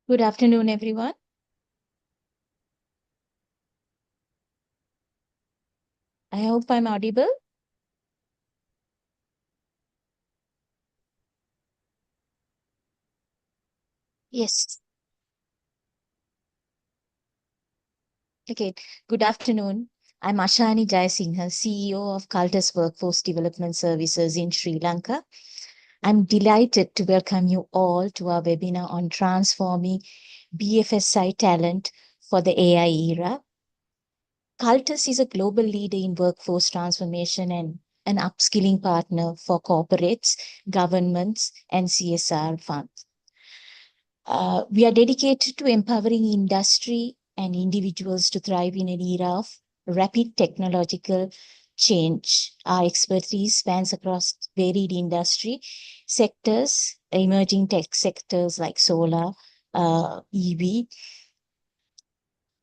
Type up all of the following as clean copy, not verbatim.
Good afternoon, everyone. I hope I'm audible. Yes. Okay. Good afternoon. I'm Ashani Jayasinghe, CEO of Cultus Workforce Development Services in Sri Lanka. I'm delighted to welcome you all to our webinar on transforming BFSI talent for the AI era. Cultus is a global leader in workforce transformation and an upskilling partner for corporates, governments, and CSR funds. We are dedicated to empowering industry and individuals to thrive in an era of rapid technological change. Our expertise spans across varied industry sectors, emerging tech sectors like solar, EV.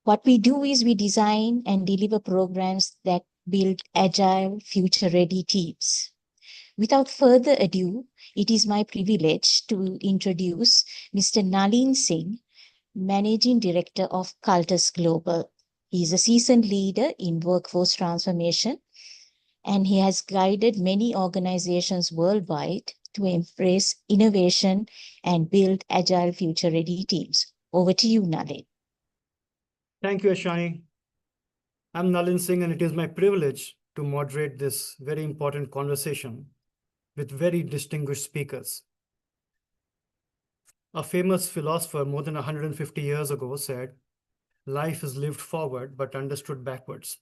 What we do is we design and deliver programs that build agile, future-ready teams. Without further ado, it is my privilege to introduce Mr. Nalin Singh, Managing Director of Cultus Global. He is a seasoned leader in workforce transformation, and he has guided many organizations worldwide to embrace innovation and build agile future-ready teams. Over to you, Nalin. Thank you, Ashani. I'm Nalin Singh, and it is my privilege to moderate this very important conversation with very distinguished speakers. A famous philosopher more than 150 years ago said, "Life is lived forward but understood backwards."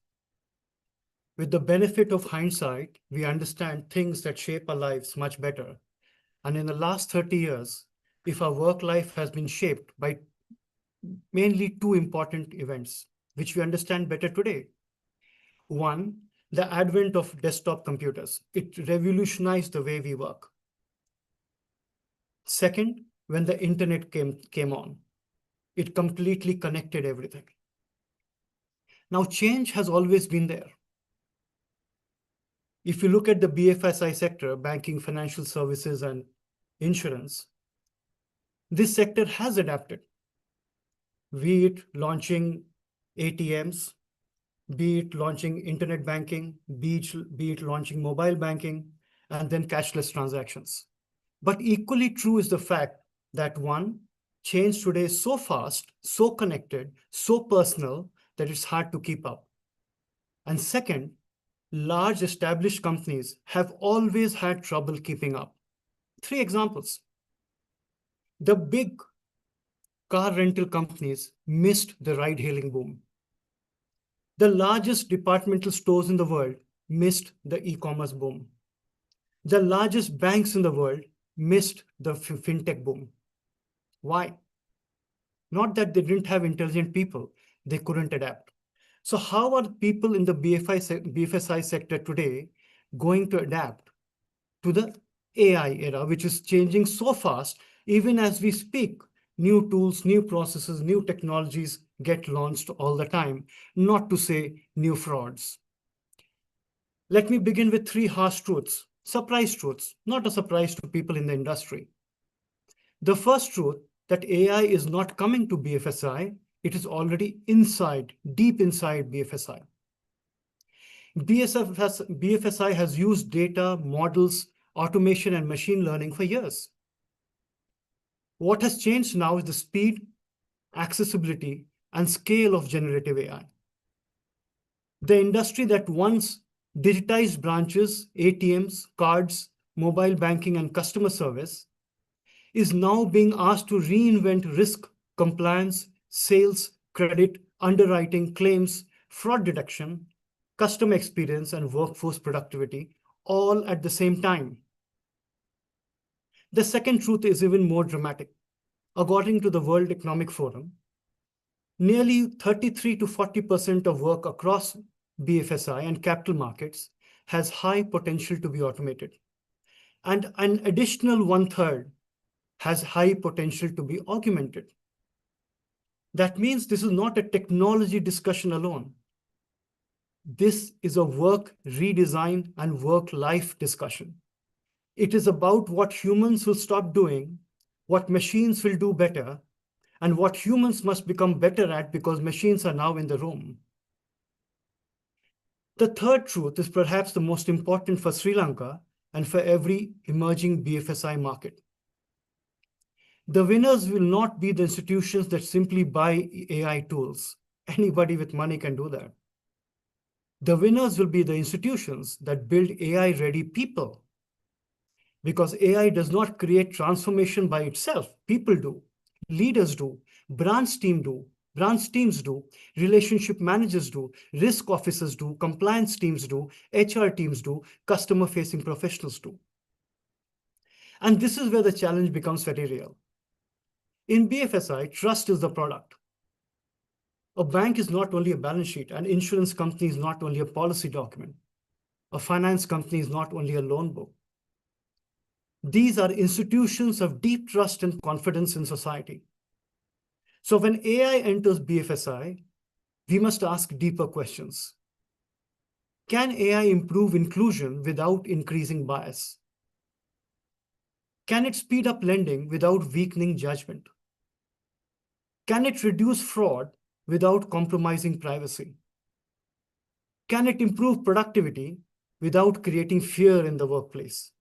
With the benefit of hindsight, we understand things that shape our lives much better. And in the last 30 years, if our work life has been shaped by mainly two important events, which we understand better today. One, the advent of desktop computers. It revolutionized the way we work. Second, when the internet came on, it completely connected everything. Now, change has always been there. If you look at the BFSI sector, banking, financial services, and insurance, this sector has adapted, be it launching ATMs, be it launching internet banking, be it launching mobile banking, and then cashless transactions. But equally true is the fact that one, change today is so fast, so connected, so personal that it's hard to keep up. And second, large established companies have always had trouble keeping up. Three examples. The big car rental companies missed the ride-hailing boom. The largest departmental stores in the world missed the e-commerce boom. The largest banks in the world missed the fintech boom. Why? Not that they didn't have intelligent people, they couldn't adapt. So how are people in the BFSI sector today going to adapt to the AI era, which is changing so fast, even as we speak? New tools, new processes, new technologies get launched all the time, not to say new frauds. Let me begin with three harsh truths, surprise truths, not a surprise to people in the industry. The first truth, that AI is not coming to BFSI, it is already inside, deep inside BFSI. BFSI has used data, models, automation, and machine learning for years. What has changed now is the speed, accessibility, and scale of generative AI. The industry that once digitized branches, ATMs, cards, mobile banking, and customer service is now being asked to reinvent risk, compliance, sales, credit, underwriting, claims, fraud detection, customer experience, and workforce productivity, all at the same time. The second truth is even more dramatic. According to the World Economic Forum, nearly 33 to 40% of work across BFSI and capital markets has high potential to be automated. And an additional one-third has high potential to be augmented. That means this is not a technology discussion alone. This is a work redesign and work-life discussion. It is about what humans will stop doing, what machines will do better, and what humans must become better at because machines are now in the room. The third truth is perhaps the most important for Sri Lanka and for every emerging BFSI market. The winners will not be the institutions that simply buy AI tools. Anybody with money can do that. The winners will be the institutions that build AI-ready people, because AI does not create transformation by itself. People do, leaders do, branch teams do, relationship managers do, risk officers do, compliance teams do, HR teams do, customer-facing professionals do. And this is where the challenge becomes very real. In BFSI, trust is the product. A bank is not only a balance sheet, an insurance company is not only a policy document, a finance company is not only a loan book. These are institutions of deep trust and confidence in society. So when AI enters BFSI, we must ask deeper questions. Can AI improve inclusion without increasing bias? Can it speed up lending without weakening judgment? Can it reduce fraud without compromising privacy? Can it improve productivity without creating fear in the workplace?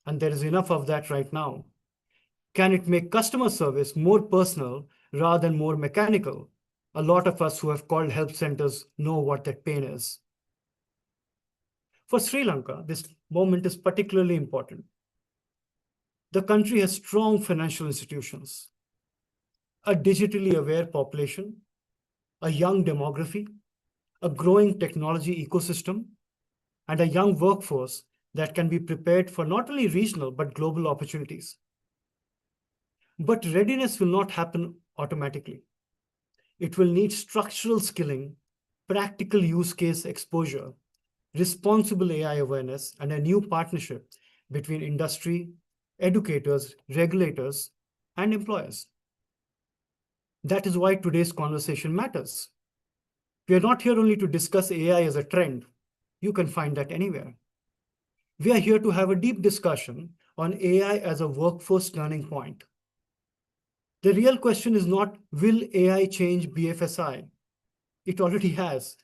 And there is enough of that right now. Can it make customer service more personal rather than more mechanical? A lot of us who have called help centers know what that pain is. For Sri Lanka, this moment is particularly important. The country has strong financial institutions, a digitally aware population, a young demography, a growing technology ecosystem, and a young workforce that can be prepared for not only regional but global opportunities. But readiness will not happen automatically. It will need structural skilling, practical use case exposure, responsible AI awareness, and a new partnership between industry, educators, regulators, and employers. That is why today's conversation matters. We are not here only to discuss AI as a trend. You can find that anywhere. We are here to have a deep discussion on AI as a workforce turning point. The real question is not, will AI change BFSI? It already has.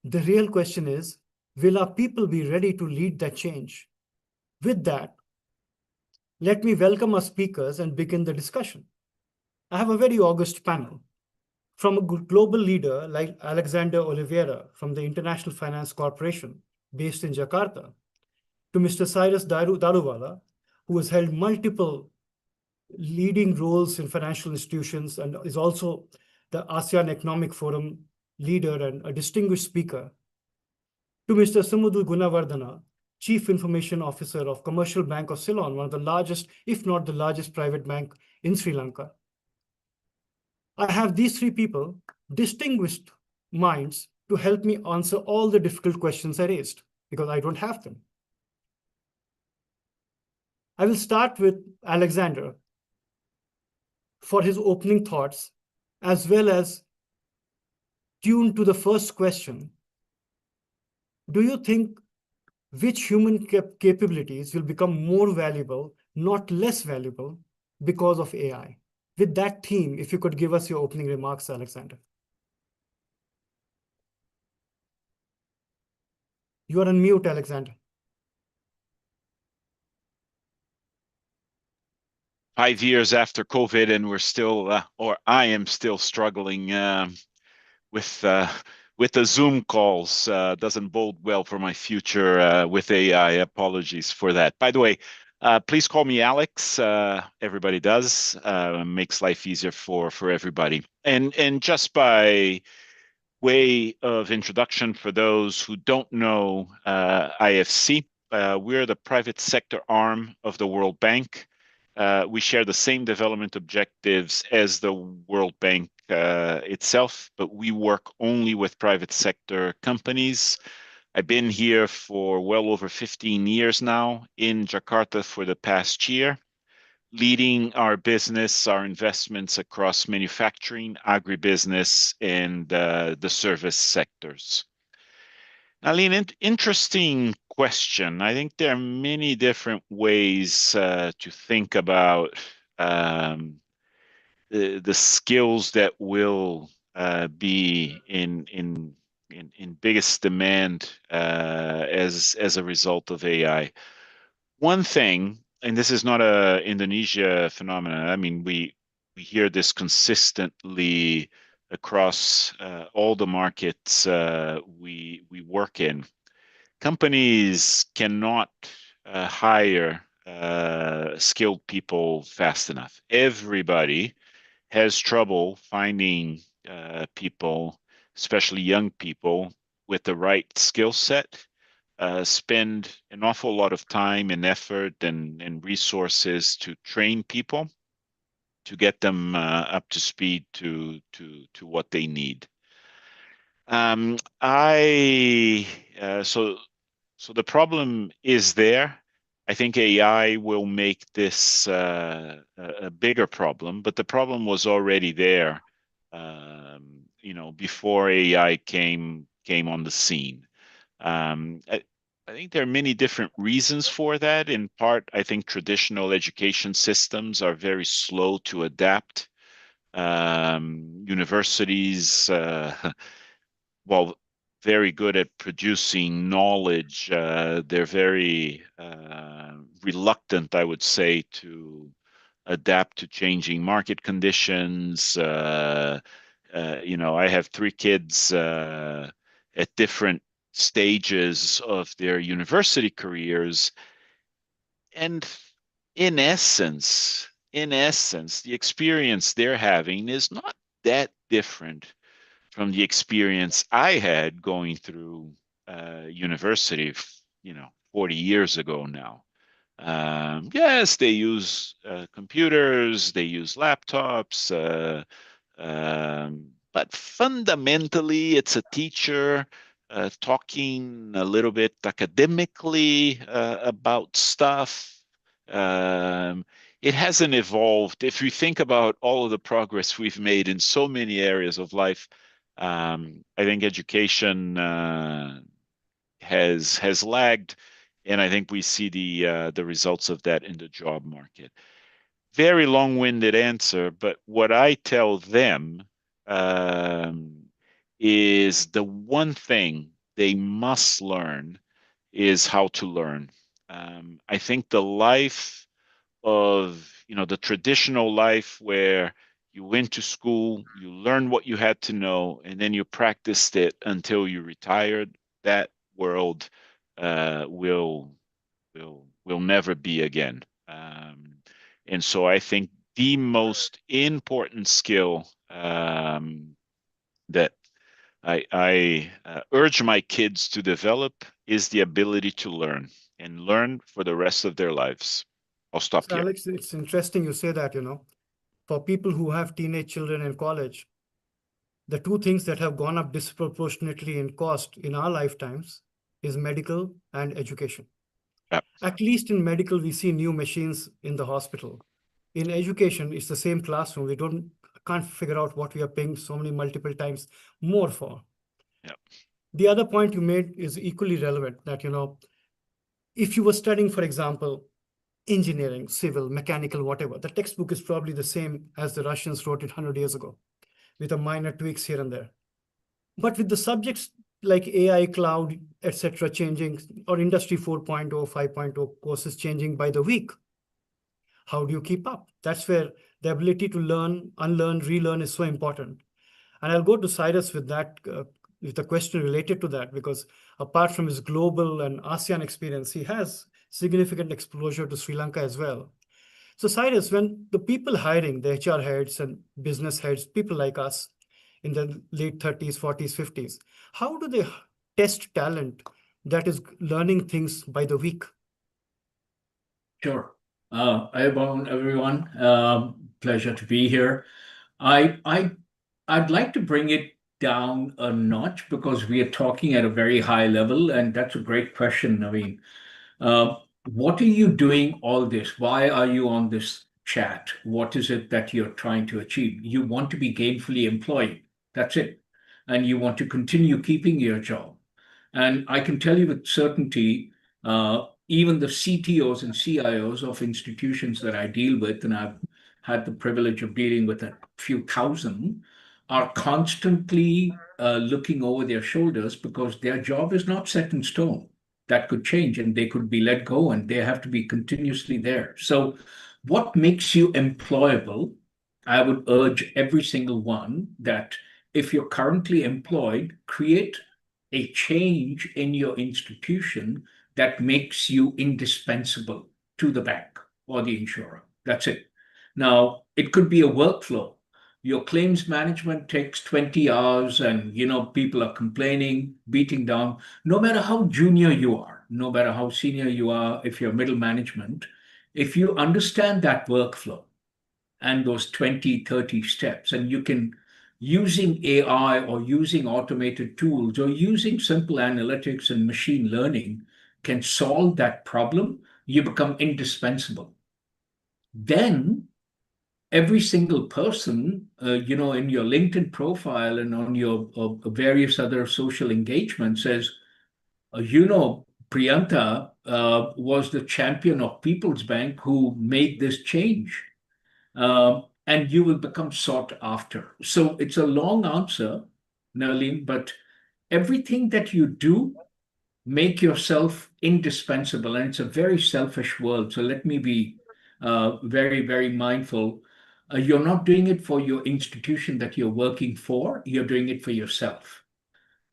The real question is, will our people be ready to lead that change? With that, let me welcome our speakers and begin the discussion. I have a very august panel. From a global leader like Alexander Oliveira from the International Finance Corporation, based in Jakarta, to Mr. Cyrus Daruwala, who has held multiple leading roles in financial institutions and is also the ASEAN Economic Forum leader and a distinguished speaker, to Mr. Sumudhu Gunawardana, Chief Information Officer of Commercial Bank of Ceylon, one of the largest, if not the largest private bank in Sri Lanka. I have these three people, distinguished minds, to help me answer all the difficult questions I raised, because I don't have them. I will start with Alexander for his opening thoughts, as well as tune to the first question. Do you think which human capabilities will become more valuable, not less valuable, because of AI? With that theme, if you could give us your opening remarks, Alexander. You are on mute, Alexander. 5 years after COVID, and we're still, or I am still struggling with the Zoom calls. Doesn't bode well for my future with AI. Apologies for that. By the way, please call me Alex. Everybody does. Makes life easier for everybody. And just by way of introduction, for those who don't know IFC, we're the private sector arm of the World Bank. We share the same development objectives as the World Bank itself, but we work only with private sector companies. I've been here for well over 15 years now, in Jakarta for the past year, leading our business, our investments across manufacturing, agribusiness, and the service sectors. Aline, interesting question. I think there are many different ways to think about the skills that will be in biggest demand as a result of AI. One thing, and this is not a Indonesia phenomenon. I mean, we hear this consistently across all the markets we work in. Companies cannot hire skilled people fast enough. Everybody has trouble finding people, especially young people, with the right skill set, spend an awful lot of time and effort and resources to train people to get them up to speed to what they need. I so the problem is there. I think AI will make this a bigger problem, but the problem was already there, before AI came on the scene. I think there are many different reasons for that. In part, I think traditional education systems are very slow to adapt. Universities, well, very good at producing knowledge. They're very reluctant, I would say, to adapt to changing market conditions. I have three kids at different stages of their university careers, and in essence, the experience they're having is not that different from the experience I had going through university, 40 years ago now. Yes, they use computers, they use laptops, but fundamentally, it's a teacher talking a little bit academically about stuff. Um, it hasn't evolved. If you think about all of the progress we've made in so many areas of life, I think education has lagged, and I think we see the results of that in the job market. Very long-winded answer, but what I tell them um, is the one thing they must learn is how to learn. I think the life of, the traditional life where you went to school, you learned what you had to know, and then you practiced it until you retired, that world will never be again. And so I think the most important skill that I urge my kids to develop is the ability to learn and learn for the rest of their lives. I'll stop So here. Alex, it's interesting you say that, for people who have teenage children in college, the two things that have gone up disproportionately in cost in our lifetimes is medical and education. Yeah. At least in medical, we see new machines in the hospital. In education, it's the same classroom. We can't figure out what we are paying so many multiple times more for. Yeah. The other point you made is equally relevant that, if you were studying, for example, engineering, civil, mechanical, whatever, the textbook is probably the same as the Russians wrote it 100 years ago, with a minor tweaks here and there. But with the subjects like AI, cloud, etc., changing, or Industry 4.0, 5.0 courses changing by the week, how do you keep up? That's where the ability to learn, unlearn, relearn is so important. And I'll go to Cyrus with that, with a question related to that, because apart from his global and ASEAN experience, he has significant exposure to Sri Lanka as well. So Cyrus, when the people hiring, the HR heads and business heads, people like us in the late 30s, 40s, 50s, how do they test talent that is learning things by the week? Sure. Hi, everyone. Pleasure to be here. I'd like to bring it down a notch because we are talking at a very high level, and that's a great question, Naveen. What are you doing all this? Why are you on this chat? What is it that you're trying to achieve? You want to be gainfully employed. That's it. And you want to continue keeping your job. And I can tell you with certainty, even the CTOs and CIOs of institutions that I deal with, and I've had the privilege of dealing with a few thousand, are constantly looking over their shoulders because their job is not set in stone. That could change and they could be let go and they have to be continuously there. So, what makes you employable? I would urge every single one that if you're currently employed, create a change in your institution that makes you indispensable to the bank or the insurer. That's it. Now, it could be a workflow. Your claims management takes 20 hours and people are complaining, beating down. No matter how junior you are, no matter how senior you are, if you're middle management, if you understand that workflow and those 20, 30 steps, and you can, using AI or using automated tools or using simple analytics and machine learning, can solve that problem, you become indispensable. Then every single person, in your LinkedIn profile and on your various other social engagements says, Priyanta was the champion of People's Bank who made this change. And you will become sought after. So it's a long answer, Nerlene, but everything that you do, make yourself indispensable. And it's a very selfish world. So let me be very, very mindful. You're not doing it for your institution that you're working for, you're doing it for yourself.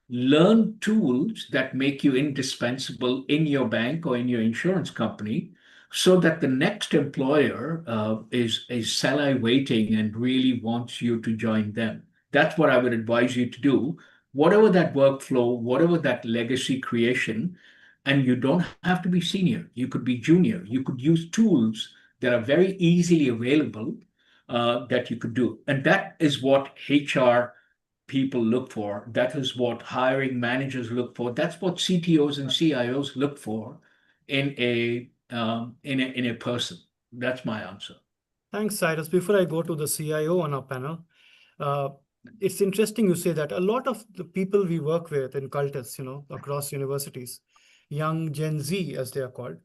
Learn tools that make you indispensable in your bank or in your insurance company so that the next employer is salivating and really wants you to join them. That's what I would advise you to do. Whatever that workflow, whatever that legacy creation, and you don't have to be senior. You could be junior. You could use tools that are very easily available that you could do. And that is what HR people look for. That is what hiring managers look for. That's what CTOs and CIOs look for in a person. That's my answer. Thanks, Cyrus. Before I go to the CIO on our panel, it's interesting you say that a lot of the people we work with in Cultus, across universities, young Gen Z as they are called,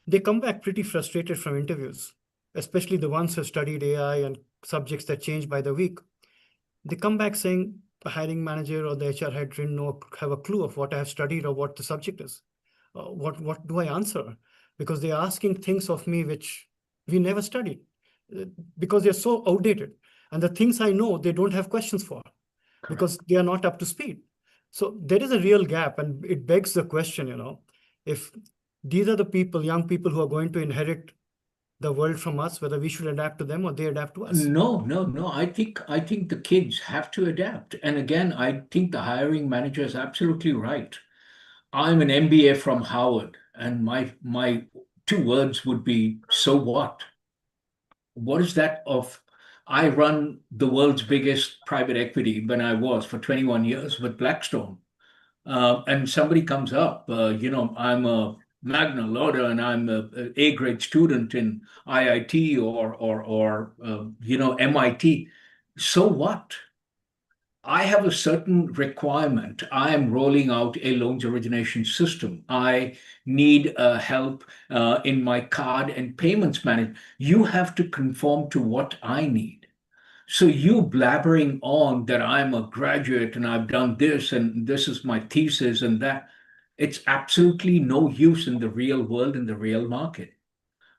they come back pretty frustrated from interviews, especially the ones who studied AI and subjects that change by the week. They come back saying the hiring manager or the HR head didn't have a clue of what I have studied or what the subject is. What do I answer? Because they're asking things of me which we never studied because they're so outdated. And the things I know, they don't have questions for because they are not up to speed. So there is a real gap, and it begs the question, if these are the people, young people who are going to inherit the world from us, whether we should adapt to them or they adapt to us. No. I think the kids have to adapt. And again, I think the hiring manager is absolutely right. I'm an MBA from Howard, and my two words would be, so what? What is that of? I run the world's biggest private equity when I was for 21 years with Blackstone. And somebody comes up, I'm a Magna Lauda and I'm a A-grade student in IIT or MIT. So what? I have a certain requirement. I am rolling out a loans origination system. I need help in my card and payments management. You have to conform to what I need. So you blabbering on that I'm a graduate and I've done this and this is my thesis and that, it's absolutely no use in the real world, in the real market.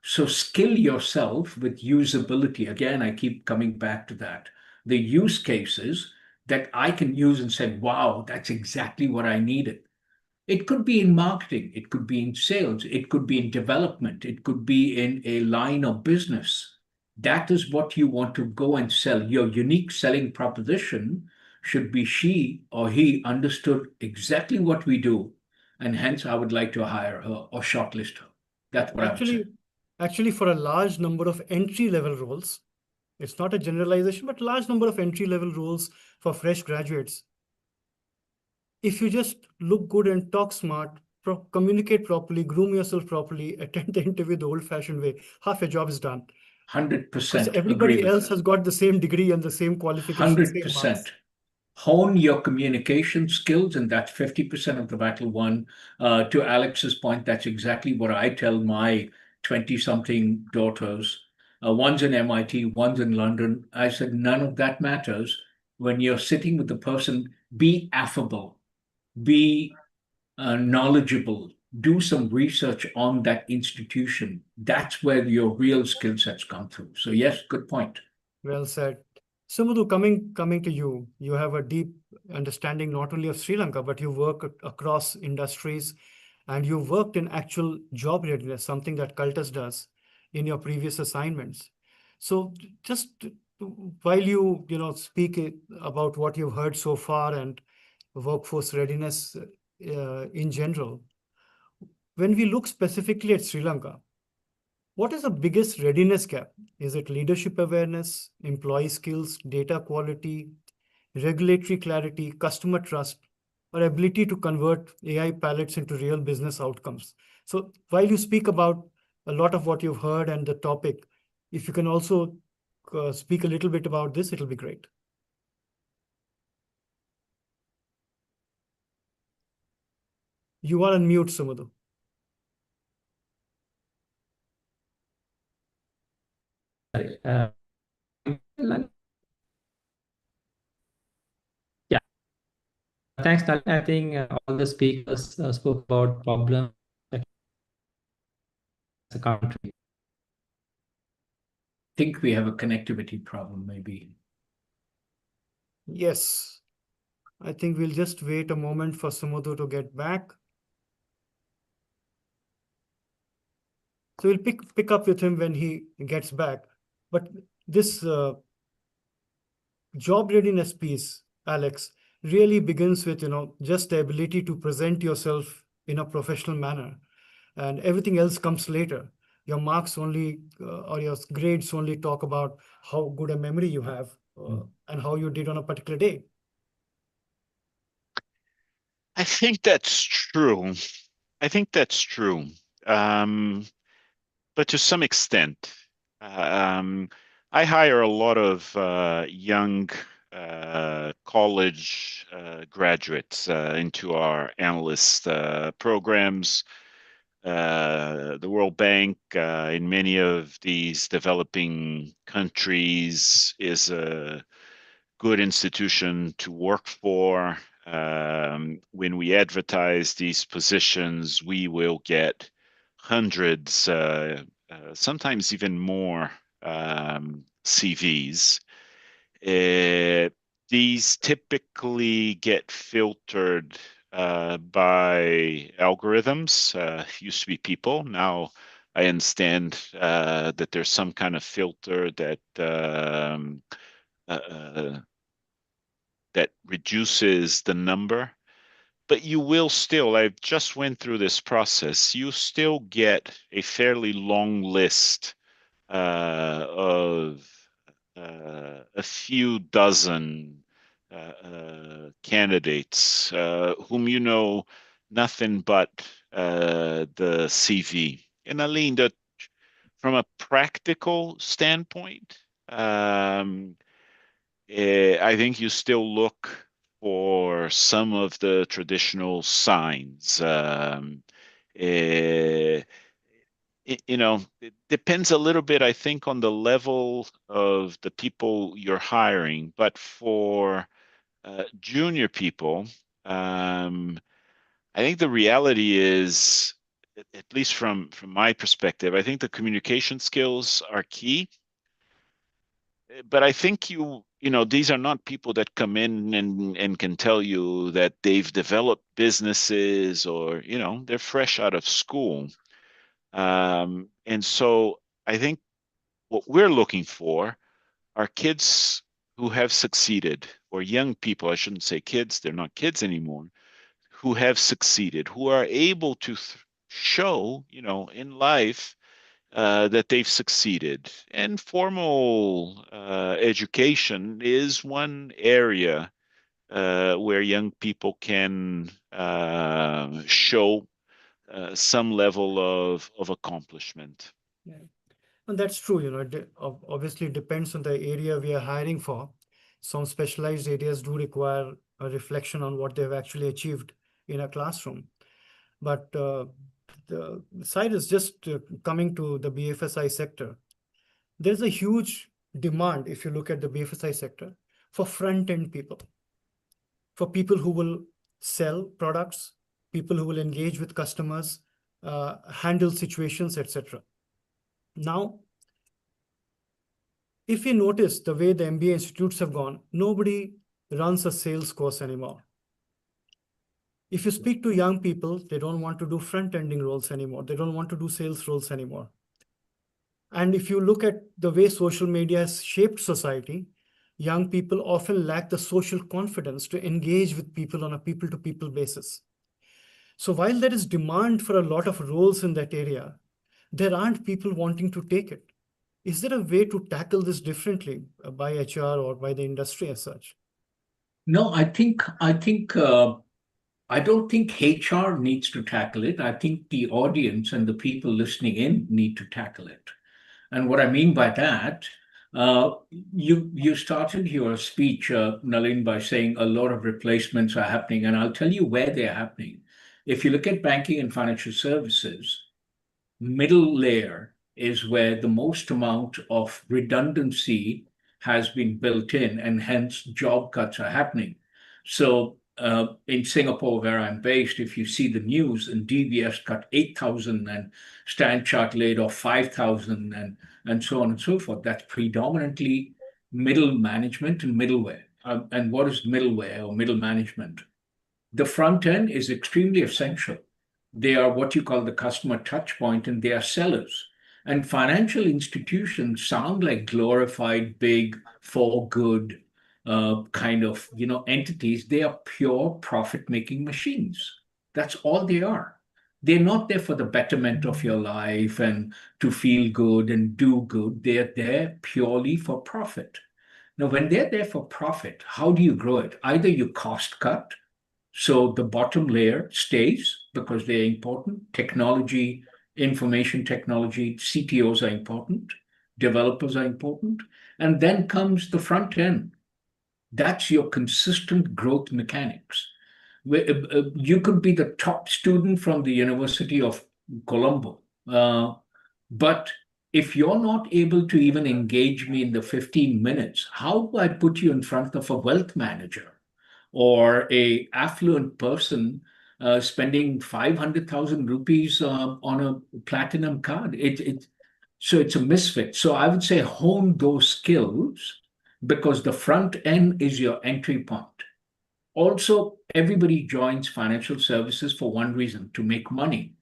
So skill yourself with usability. Again, I keep coming back to that. The use cases that I can use and say, wow, that's exactly what I needed. It could be in marketing, it could be in sales, it could be in development, it could be in a line of business. That is what you want to go and sell. Your unique selling proposition should be she or he understood exactly what we do, and hence I would like to hire her or shortlist her. That's what I would say. Actually, for a large number of entry-level roles, it's not a generalization, but large number of entry-level roles for fresh graduates. If you just look good and talk smart, communicate properly, groom yourself properly, attend the interview the old-fashioned way, half your job is done. 100% agree Everybody with else that. has got the same degree and the same qualifications, same marks. 100%. Hone your communication skills, and that's 50% of the battle won. To Alex's point, that's exactly what I tell my 20-something daughters. One's in MIT, one's in London. I said, none of that matters. When you're sitting with the person, be affable, be knowledgeable, do some research on that institution. That's where your real skill sets come through. So yes, good point. Well said. Sumudhu, coming to you, you have a deep understanding not only of Sri Lanka, but you work across industries and you worked in actual job readiness, something that Cultus does in your previous assignments. So just while you speak about what you've heard so far and workforce readiness in general, when we look specifically at Sri Lanka, what is the biggest readiness gap? Is it leadership awareness, employee skills, data quality, regulatory clarity, customer trust, or ability to convert AI palettes into real business outcomes? So while you speak about a lot of what you've heard and the topic, if you can also speak a little bit about this, it'll be great. You are on mute, Sumudhu. Sorry. Yeah. Thanks, Nalin. I think all the speakers spoke about problems as a country. I think we have a connectivity problem, maybe. Yes. I think we'll just wait a moment for Sumudhu to get back. So we'll pick up with him when he gets back. But this job readiness piece, Alex, really begins with just the ability to present yourself in a professional manner, and everything else comes later. Your marks only or your grades only talk about how good a memory you have and how you did on a particular day. I think that's true. I think that's true. But to some extent, I hire a lot of young college graduates into our analyst programs. The World Bank in many of these developing countries is a good institution to work for. When we advertise these positions, we will get hundreds, sometimes even more CVs. These typically get filtered by algorithms. Used to be people. Now I understand that there's some kind of filter that that reduces the number. But you will still, I've just went through this process, you still get a fairly long list of a few dozen candidates whom you know nothing but the CV. And Aline, that from a practical standpoint, I think you still look for some of the traditional signs. It depends a little bit, I think, on the level of the people you're hiring. But for junior people, I think the reality is, at least from my perspective, I think the communication skills are key. But I think these are not people that come in and can tell you that they've developed businesses or, they're fresh out of school. And so I think what we're looking for are kids who have succeeded, or young people, I shouldn't say kids, they're not kids anymore, who have succeeded, who are able to show, in life that they've succeeded. And formal education is one area where young people can show some level of accomplishment. Yeah. And that's true. It obviously depends on the area we are hiring for. Some specialized areas do require a reflection on what they've actually achieved in a classroom. But the side is just coming to the BFSI sector. there's a huge demand, if you look at the BFSI sector, for front-end people, for people who will sell products, people who will engage with customers, handle situations, etc. Now, if you notice the way the MBA institutes have gone, nobody runs a sales course anymore. If you speak to young people, they don't want to do front-ending roles anymore. They don't want to do sales roles anymore. And if you look at the way social media has shaped society, young people often lack the social confidence to engage with people on a people-to-people basis. So while there is demand for a lot of roles in that area, there aren't people wanting to take it. Is there a way to tackle this differently by HR or by the industry as such? No, I don't think HR needs to tackle it. I think the audience and the people listening in need to tackle it. And what I mean by that, you started your speech, Nalin, by saying a lot of replacements are happening, and I'll tell you where they're happening. If you look at banking and financial services, middle layer is where the most amount of redundancy has been built in, and hence job cuts are happening. So in Singapore, where I'm based, if you see the news, and DBS cut 8,000 and Stan Chart laid off 5,000 and so on and so forth, that's predominantly middle management and middleware. And what is middleware or middle management? The front end is extremely essential. They are what you call the customer touch point, and they are sellers. And financial institutions sound like glorified, big, for good kind of entities. They are pure profit-making machines. That's all they are. They're not there for the betterment of your life and to feel good and do good. They're there purely for profit. Now, when they're there for profit, how do you grow it? Either you cost cut, so the bottom layer stays because they're important. Technology, information technology, CTOs are important. Developers are important. And then comes the front end. That's your consistent growth mechanics. You could be the top student from the University of Colombo, but if you're not able to even engage me in the 15 minutes, how do I put you in front of a wealth manager or a affluent person spending 500,000 rupees on a platinum card? So it's a misfit. So I would say hone those skills because the front end is your entry point. Also, everybody joins financial services for one reason, to make money,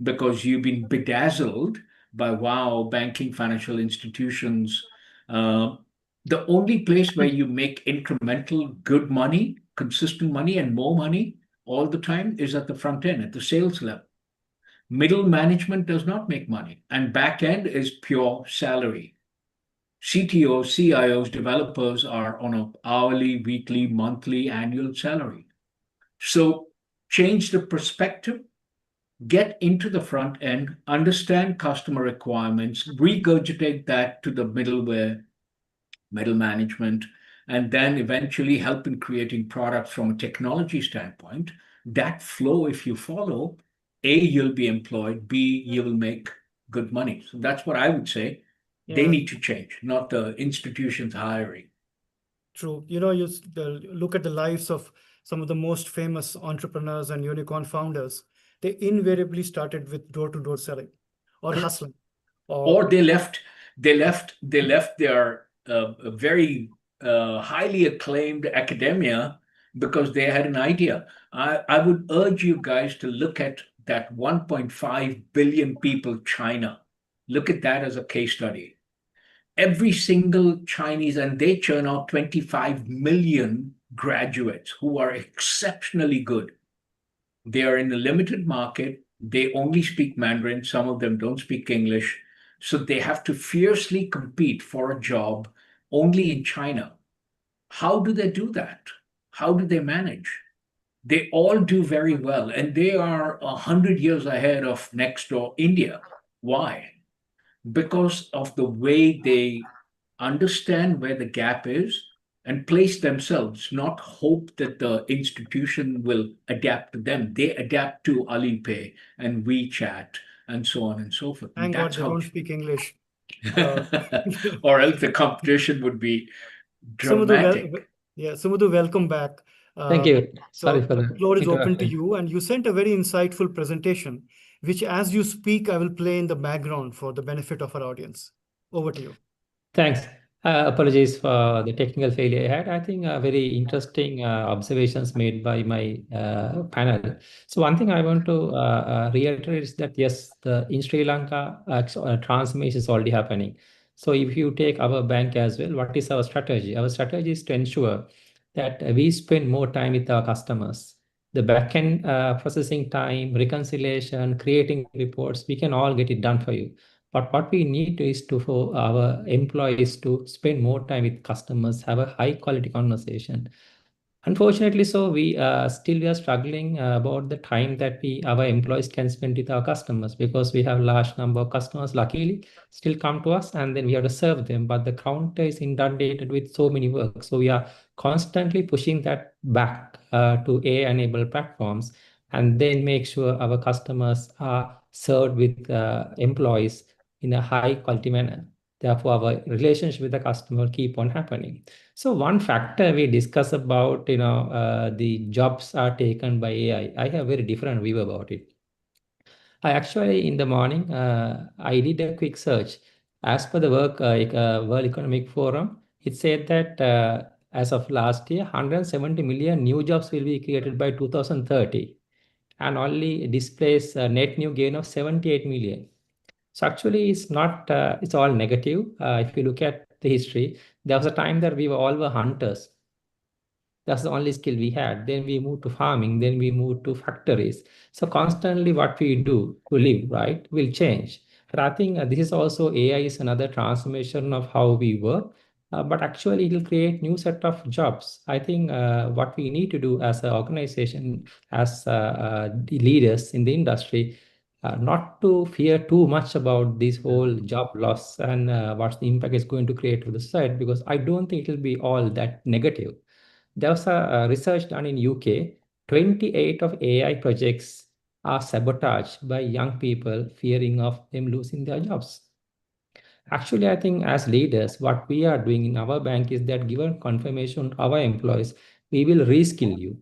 because you've been bedazzled by, wow, banking, financial institutions. The only place where you make incremental good money, consistent money, and more money all the time is at the front end, at the sales level. Middle management does not make money, and back end is pure salary. CTOs, CIOs, developers are on an hourly, weekly, monthly, annual salary. So change the perspective, get into the front end, understand customer requirements, regurgitate that to the middleware, middle management, and then eventually help in creating products from a technology standpoint. That flow, if you follow, A, you'll be employed, B, you will make good money. So that's what I would say. They need to change, not the institutions hiring. True. You look at the lives of some of the most famous entrepreneurs and unicorn founders. They invariably started with door-to-door selling or hustling. Or they left their very highly acclaimed academia because they had an idea. I would urge you guys to look at that 1.5 billion people China. Look at that as a case study. Every single Chinese, and they churn out 25 million graduates who are exceptionally good. They are in a limited market. They only speak Mandarin. Some of them don't speak English. So they have to fiercely compete for a job only in China. How do they do that? How do they manage? They all do very well, and they are 100 years ahead of next door India. Why? Because of the way they understand where the gap is and place themselves, not hope that the institution will adapt to them. They adapt to Alipay and WeChat and so on and so forth. Thank God they don't speak English. Or else the competition would be dramatic. Sumudhu, welcome back. Thank you. Sorry So for the the floor is open to interruption. you, and you sent a very insightful presentation, which as you speak, I will play in the background for the benefit of our audience. Over to you. Thanks. Apologies for the technical failure I had. I think very interesting observations made by my panel. So one thing I want to reiterate is that yes, in Sri Lanka, transformation is already happening. So if you take our bank as well, what is our strategy? Our strategy is to ensure that we spend more time with our customers. The backend processing time, reconciliation, creating reports, we can all get it done for you. But what we need is to for our employees to spend more time with customers, have a high quality conversation. Unfortunately, so we are struggling about the time that we our employees can spend with our customers because we have large number of customers. Luckily, still come to us, and then we have to serve them. But the counter is inundated with so many work, so we are constantly pushing that back to AI-enabled platforms, and then make sure our customers are served with employees in a high quality manner. Therefore, our relationship with the customer keep on happening. So one factor we discuss about, the jobs are taken by AI. I have very different view about it. I actually, in the morning, I did a quick search. As per the World Economic Forum, it said that as of last year, 170 million new jobs will be created by 2030, and only displays a net new gain of 78 million. So actually, it's not. It's all negative. If you look at the history, there was a time that we were hunters. That's the only skill we had. Then we moved to farming. Then we moved to factories. So constantly, what we do to live, right, will change. But I think this is also AI is another transformation of how we work. But actually, it will create new set of jobs. I think what we need to do as an organization, as the leaders in the industry, not to fear too much about this whole job loss and what the impact is going to create to the society, because I don't think it will be all that negative. There was a research done in UK. 28 of AI projects are sabotaged by young people fearing of them losing their jobs. Actually, I think as leaders, what we are doing in our bank is that given confirmation to our employees, we will reskill you.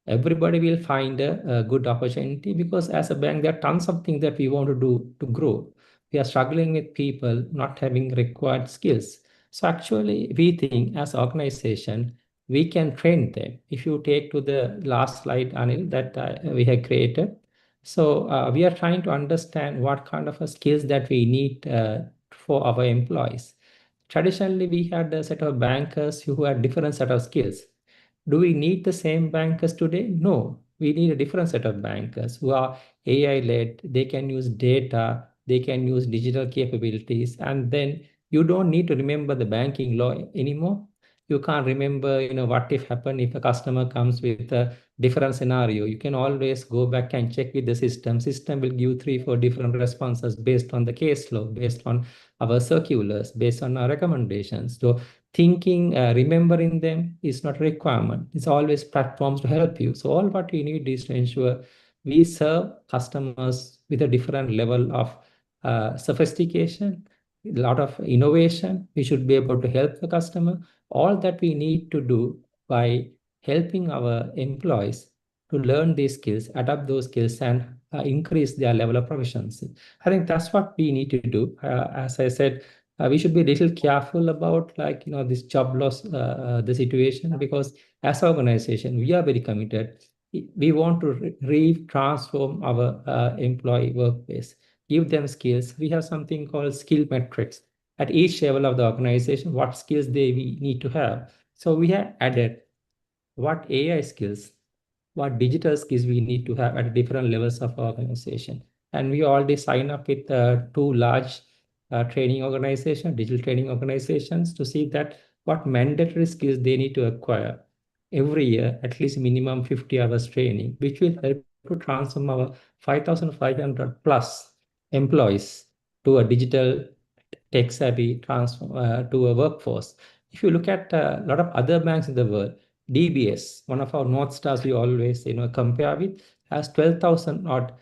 Everybody will find a good opportunity, because as a bank, there are tons of things that we want to do to grow. We are struggling with people not having required skills. So actually, we think as organization, we can train them. If you take to the last slide, Anil, that we have created. So we are trying to understand what kind of skills that we need for our employees. Traditionally, we had a set of bankers who had different set of skills. Do we need the same bankers today? No, we need a different set of bankers who are AI led. They can use data, they can use digital capabilities, and then you don't need to remember the banking law anymore. You can't remember, what if happen if a customer comes with a different scenario. You can always go back and check with the system. System will give 3, 4 different responses based on the case law, based on our circulars, based on our recommendations. So thinking, remembering them is not a requirement. It's always platforms to help you. So all what we need is to ensure we serve customers with a different level of sophistication, a lot of innovation. We should be able to help the customer. All that we need to do by helping our employees to learn these skills, adapt those skills, and increase their level of proficiency. I think that's what we need to do. As I said, we should be a little careful about, this job loss, the situation, because as an organization, we are very committed. We want to transform our employee workplace, give them skills. We have something called skill metrics at each level of the organization, what skills we need to have. So we have added what AI skills, what digital skills we need to have at different levels of organization. And we already sign up with two large training organizations, digital training organizations, to see that what mandatory skills they need to acquire every year, at least minimum 50 hours training, which will help to transform our 5,500 plus employees to a digital tech savvy transform to a workforce. If you look at a lot of other banks in the world, DBS, one of our North Stars we always compare with, has 12,000 odd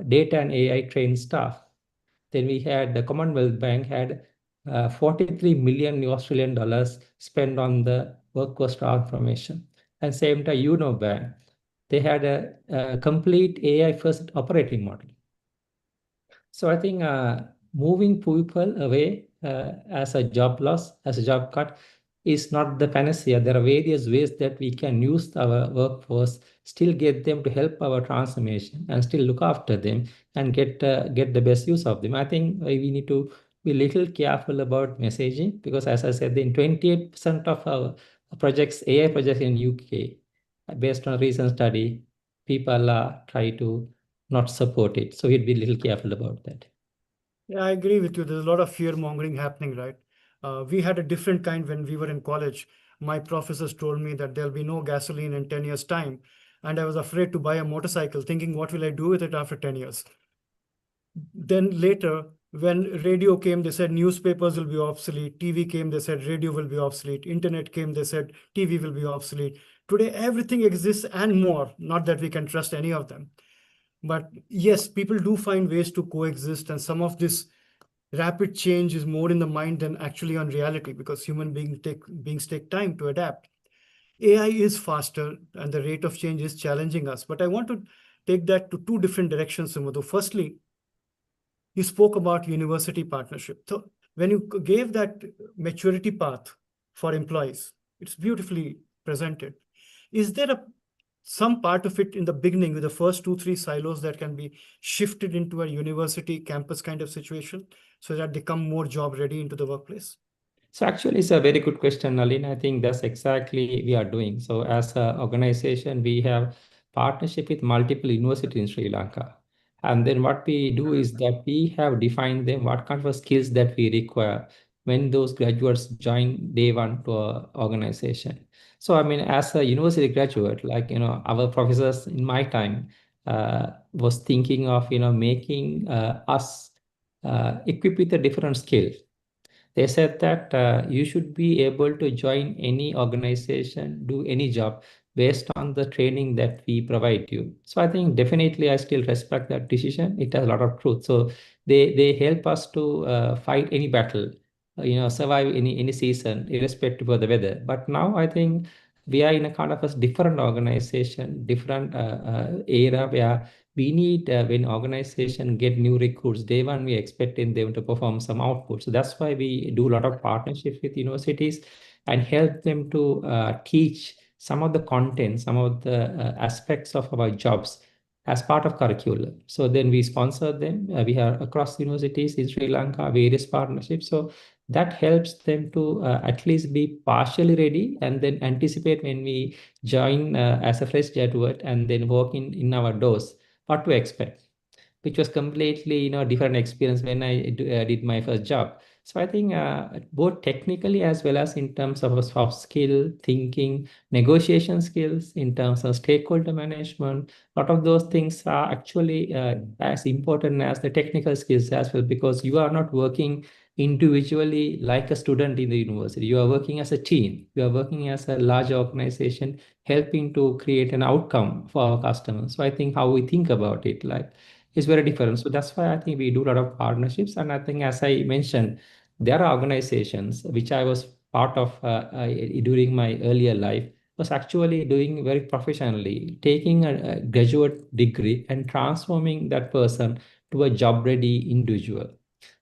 data and AI trained staff. Then we had the Commonwealth Bank had 43 million Australian dollars spent on the workforce transformation. And same time, Bank, they had a complete AI first operating model. So I think moving people away as a job loss, as a job cut, is not the panacea. There are various ways that we can use our workforce, still get them to help our transformation, and still look after them and get the best use of them. I think we need to be a little careful about messaging because, as I said, in 28% of our projects, AI projects in UK, based on a recent study, people try to not support it. So we'd be a little careful about that. Yeah, I agree with you. There's a lot of fear mongering happening, right? We had a different kind when we were in college. My professors told me that there'll be no gasoline in 10 years' time. And I was afraid to buy a motorcycle, thinking, what will I do with it after 10 years? Then later, when radio came, they said newspapers will be obsolete. TV came, they said radio will be obsolete. Internet came, they said TV will be obsolete. Today, everything exists and more. Not that we can trust any of them. But yes, people do find ways to coexist, and some of this rapid change is more in the mind than actually on reality because beings take time to adapt. AI is faster and the rate of change is challenging us. But I want to take that to two different directions, Sumudhu. Firstly, you spoke about university partnership. So when you gave that maturity path for employees, it's beautifully presented. Is there some part of it in the beginning with the first 2, 3 silos that can be shifted into a university campus kind of situation so that they come more job ready into the workplace? So actually, it's a very good question, Nalin. I think that's exactly we are doing. So as an organization, we have partnership with multiple universities in Sri Lanka. And then what we do is that we have defined them what kind of skills that we require when those graduates join day one to our organization. So I mean, as a university graduate, like our professors in my time was thinking of making us equipped with a different skill. They said that you should be able to join any organization, do any job based on the training that we provide you. So I think definitely I still respect that decision. It has a lot of truth. So they help us to fight any battle, survive any season, irrespective of the weather. But now I think we are in a kind of a different organization, different era where we need when organization get new recruits day one we expecting them to perform some output. So that's why we do a lot of partnerships with universities and help them to teach some of the content, some of the aspects of our jobs as part of curriculum. So then we sponsor them. We have across universities in Sri Lanka various partnerships. So that helps them to at least be partially ready and then anticipate when we join as a fresh graduate and then walk in our doors what to expect, which was completely different experience when I did my first job. So I think both technically as well as in terms of soft skill, thinking, negotiation skills, in terms of stakeholder management, a lot of those things are actually as important as the technical skills as well, because you are not working individually like a student in the university. You are working as a team. You are working as a large organization, helping to create an outcome for our customers. So I think how we think about it, like, is very different. So that's why I think we do a lot of partnerships. And I think, as I mentioned, there are organizations which I was part of during my earlier life, was actually doing very professionally, taking a graduate degree and transforming that person to a job ready individual.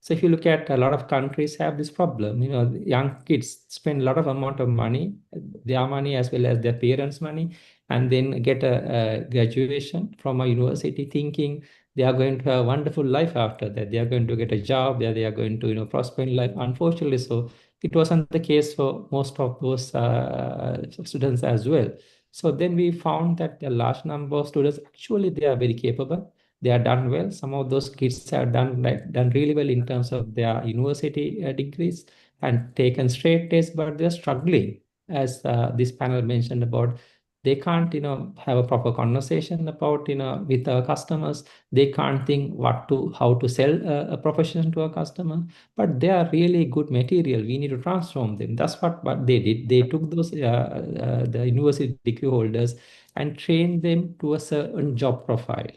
So if you look at a lot of countries have this problem, young kids spend a lot of amount of money, their money as well as their parents' money, and then get a graduation from a university thinking they are going to have a wonderful life after that. They are going to get a job. They are going to prosper in life. Unfortunately, so it wasn't the case for most of those students as well. So then we found that a large number of students actually they are very capable. They are done well. Some of those kids have done really well in terms of their university degrees and taken straight tests, but they're struggling, as this panel mentioned about. They can't have a proper conversation about with our customers. They can't think how to sell a profession to a customer, but they are really good material. We need to transform them. That's what they did. They took those the university degree holders and trained them to a certain job profile.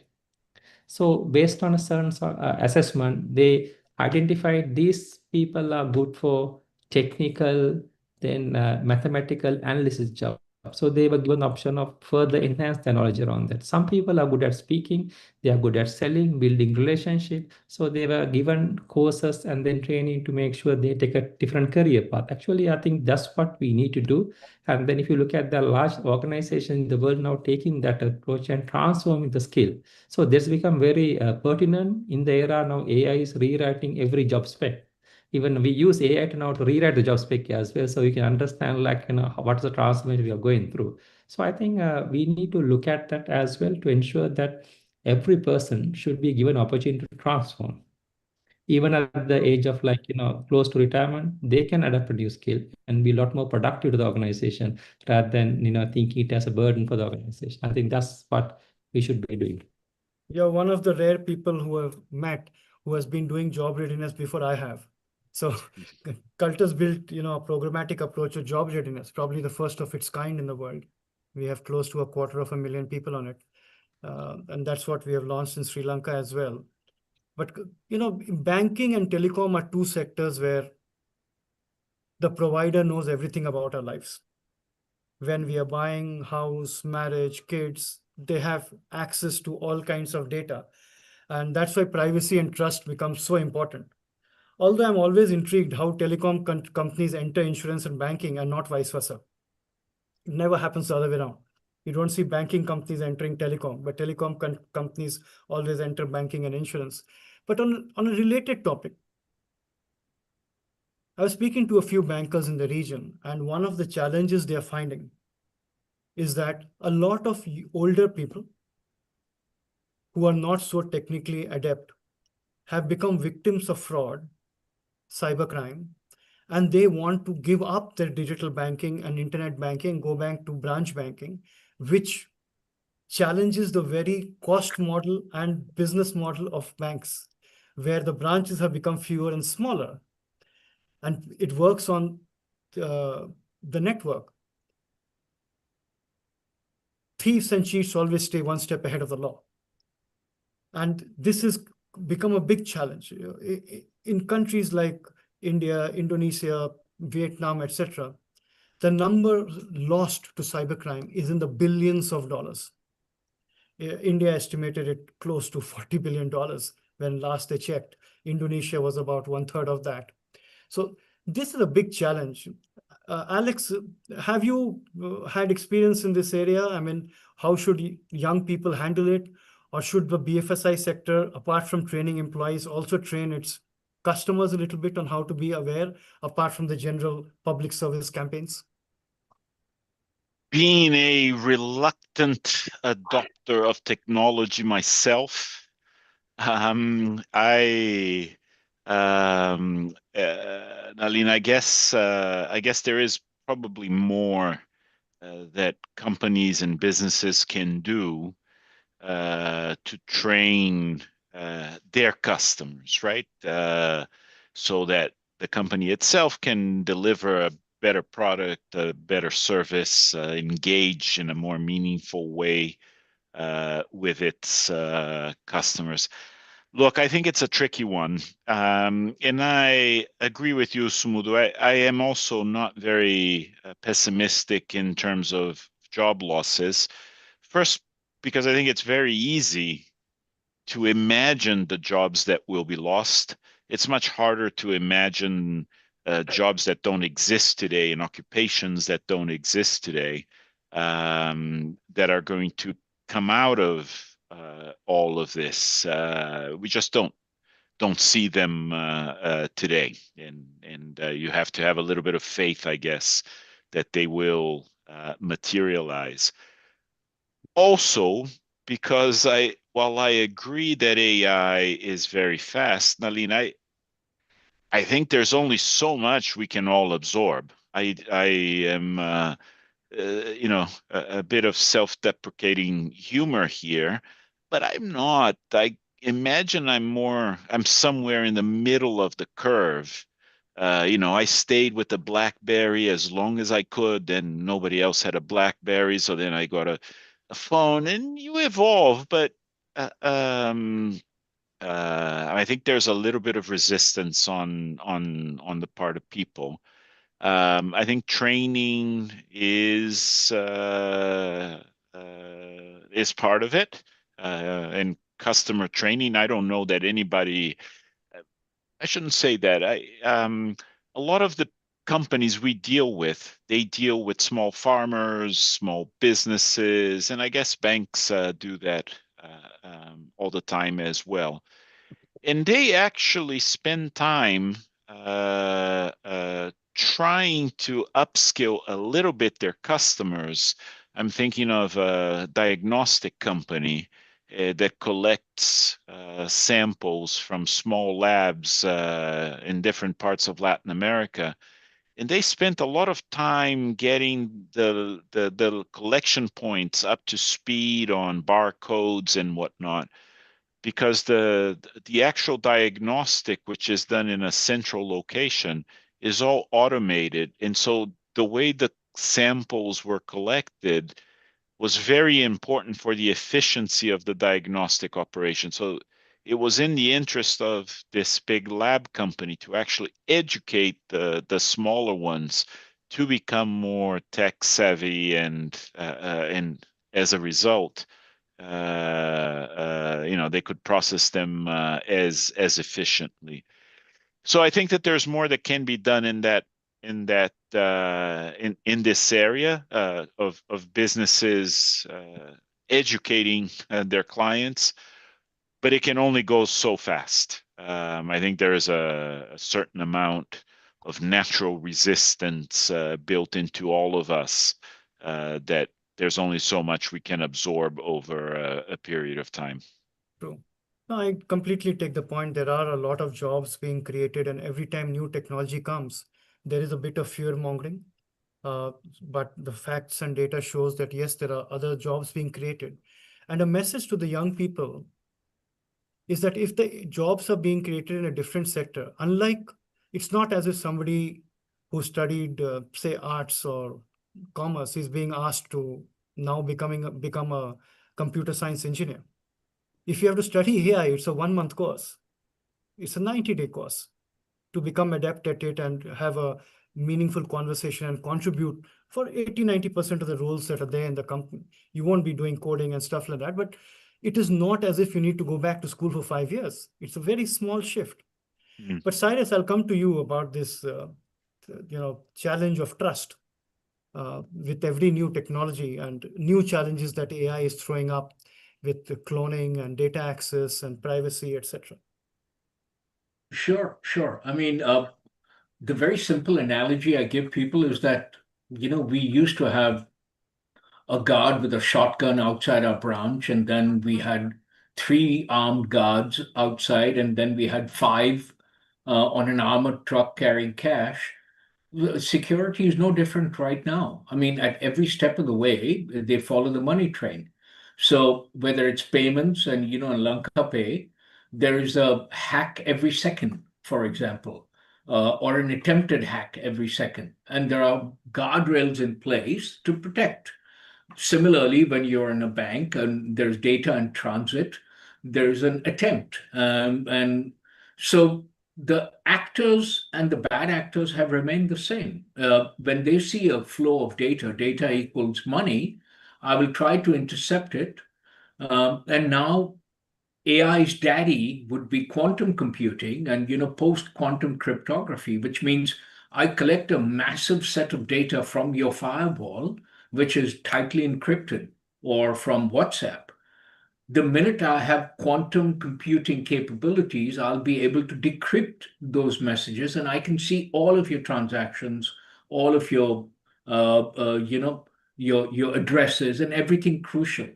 So based on a certain assessment, they identified these people are good for technical, then mathematical analysis job. So they were given the option of further enhance their knowledge around that. Some people are good at speaking, they are good at selling, building relationship. So they were given courses and then training to make sure they take a different career path. Actually, I think that's what we need to do. And then if you look at the large organization in the world now taking that approach and transforming the skill. So this become very pertinent in the era now. AI is rewriting every job spec. Even we use AI to now to rewrite the job spec as well, so we can understand like what's the transformation we are going through. So I think we need to look at that as well to ensure that every person should be given opportunity to transform. Even at the age of like close to retirement, they can adapt a new skill and be a lot more productive to the organization rather than thinking it as a burden for the organization. I think that's what we should be doing. You're one of the rare people who have met who has been doing job readiness before I have. So Cultus built, a programmatic approach to job readiness, probably the first of its kind in the world. We have close to 250,000 people on it. And that's what we have launched in Sri Lanka as well. But, banking and telecom are two sectors where the provider knows everything about our lives. When we are buying house, marriage, kids, they have access to all kinds of data. And that's why privacy and trust become so important. Although I'm always intrigued how telecom companies enter insurance and banking and not vice versa. It never happens the other way around. You don't see banking companies entering telecom, but telecom companies always enter banking and insurance. But on a related topic, I was speaking to a few bankers in the region, and one of the challenges they are finding is that a lot of older people who are not so technically adept have become victims of fraud, cybercrime, and they want to give up their digital banking and internet banking, go back to branch banking, which challenges the very cost model and business model of banks, where the branches have become fewer and smaller. And it works on the network. Thieves and cheats always stay one step ahead of the law. And this has become a big challenge. In countries like India, Indonesia, Vietnam, etc., the number lost to cybercrime is in the billions of dollars. India estimated it close to $40 billion when last they checked. Indonesia was about 1/3 of that. So this is a big challenge. Alex, have you had experience in this area? I mean, how should young people handle it? Or should the BFSI sector, apart from training employees, also train its customers a little bit on how to be aware, apart from the general public service campaigns? Being a reluctant adopter of technology myself, Nalin, I guess there is probably more that companies and businesses can do to train their customers, right? So that the company itself can deliver a better product, a better service, engage in a more meaningful way with its customers. Look, I think it's a tricky one. And I agree with you, Sumudu. I am also not very pessimistic in terms of job losses. First, because I think it's very easy to imagine the jobs that will be lost. It's much harder to imagine jobs that don't exist today and occupations that don't exist today that are going to come out of all of this. We just don't see them today, and you have to have a little bit of faith, I guess, that they will materialize. Also, because while I agree that AI is very fast, Nalin, I think there's only so much we can all absorb. I am a bit of self-deprecating humor here, but I'm not. I imagine I'm somewhere in the middle of the curve. I stayed with the BlackBerry as long as I could, then nobody else had a BlackBerry, so then I got a phone, and you evolve. But I I think there's a little bit of resistance on the part of people. I think training is part of it, and customer training. I don't know that anybody. I shouldn't say that. A lot of the companies we deal with, they deal with small farmers, small businesses, and I guess banks do that all the time as well. And they actually spend time trying to upskill a little bit their customers. I'm thinking of a diagnostic company that collects samples from small labs in different parts of Latin America. And they spent a lot of time getting the collection points up to speed on barcodes and whatnot, because the actual diagnostic, which is done in a central location, is all automated. And so the way the samples were collected was very important for the efficiency of the diagnostic operation. So it was in the interest of this big lab company to actually educate the smaller ones to become more tech savvy, and as a result, they could process them as efficiently. So I think that there's more that can be done in this area of businesses educating their clients, but it can only go so fast. I think there is a certain amount of natural resistance built into all of us, that there's only so much we can absorb over a period of time. True. No, I completely take the point. There are a lot of jobs being created, and every time new technology comes, there is a bit of fear mongering. But the facts and data shows that yes, there are other jobs being created. And a message to the young people is that if the jobs are being created in a different sector, it's not as if somebody who studied, say, arts or commerce is being asked to now become a computer science engineer. If you have to study AI, it's a 1-month course. It's a 90-day course to become adept at it and have a meaningful conversation and contribute for 80-90% of the roles that are there in the company. You won't be doing coding and stuff like that, but it is not as if you need to go back to school for 5 years. It's a very small shift. But Cyrus, I'll come to you about this challenge of trust with every new technology and new challenges that AI is throwing up with the cloning and data access and privacy, etc. Sure. I mean, the very simple analogy I give people is that, we used to have a guard with a shotgun outside our branch, and then we had 3 armed guards outside, and then we had 5 on an armored truck carrying cash. Security is no different right now. I mean, at every step of the way, they follow the money train. So whether it's payments and, in Lanka Pay, there is a hack every second, for example, or an attempted hack every second. And there are guardrails in place to protect. Similarly, when you're in a bank and there's data in transit, there's an attempt. And so the actors and the bad actors have remained the same. When they see a flow of data equals money, I will try to intercept it. And now AI's daddy would be quantum computing and, post-quantum cryptography, which means I collect a massive set of data from your firewall, which is tightly encrypted, or from WhatsApp. The minute I have quantum computing capabilities, I'll be able to decrypt those messages, and I can see all of your transactions, all of your, your addresses and everything crucial.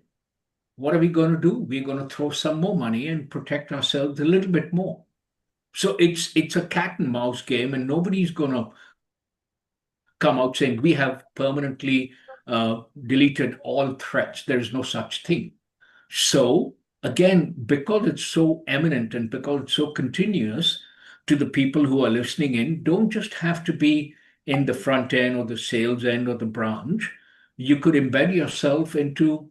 What are we going to do? We're going to throw some more money and protect ourselves a little bit more. So it's a cat and mouse game, and nobody's going to come out saying we have permanently deleted all threats. There is no such thing. So again, because it's so eminent and because it's so continuous, to the people who are listening in, don't just have to be in the front end or the sales end or the branch. You could embed yourself into,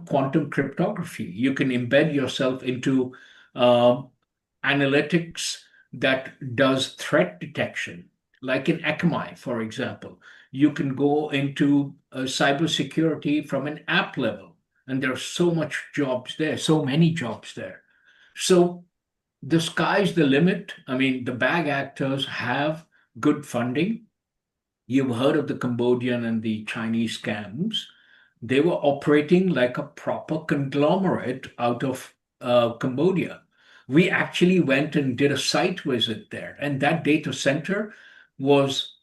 quantum cryptography. You can embed yourself into analytics that does threat detection, like in Akamai, for example. You can go into cybersecurity from an app level, and there are so much jobs there, so many jobs there. So the sky's the limit. I mean, the bag actors have good funding. You've heard of the Cambodian and the Chinese scams. They were operating like a proper conglomerate out of Cambodia. We actually went and did a site visit there, and that data center was,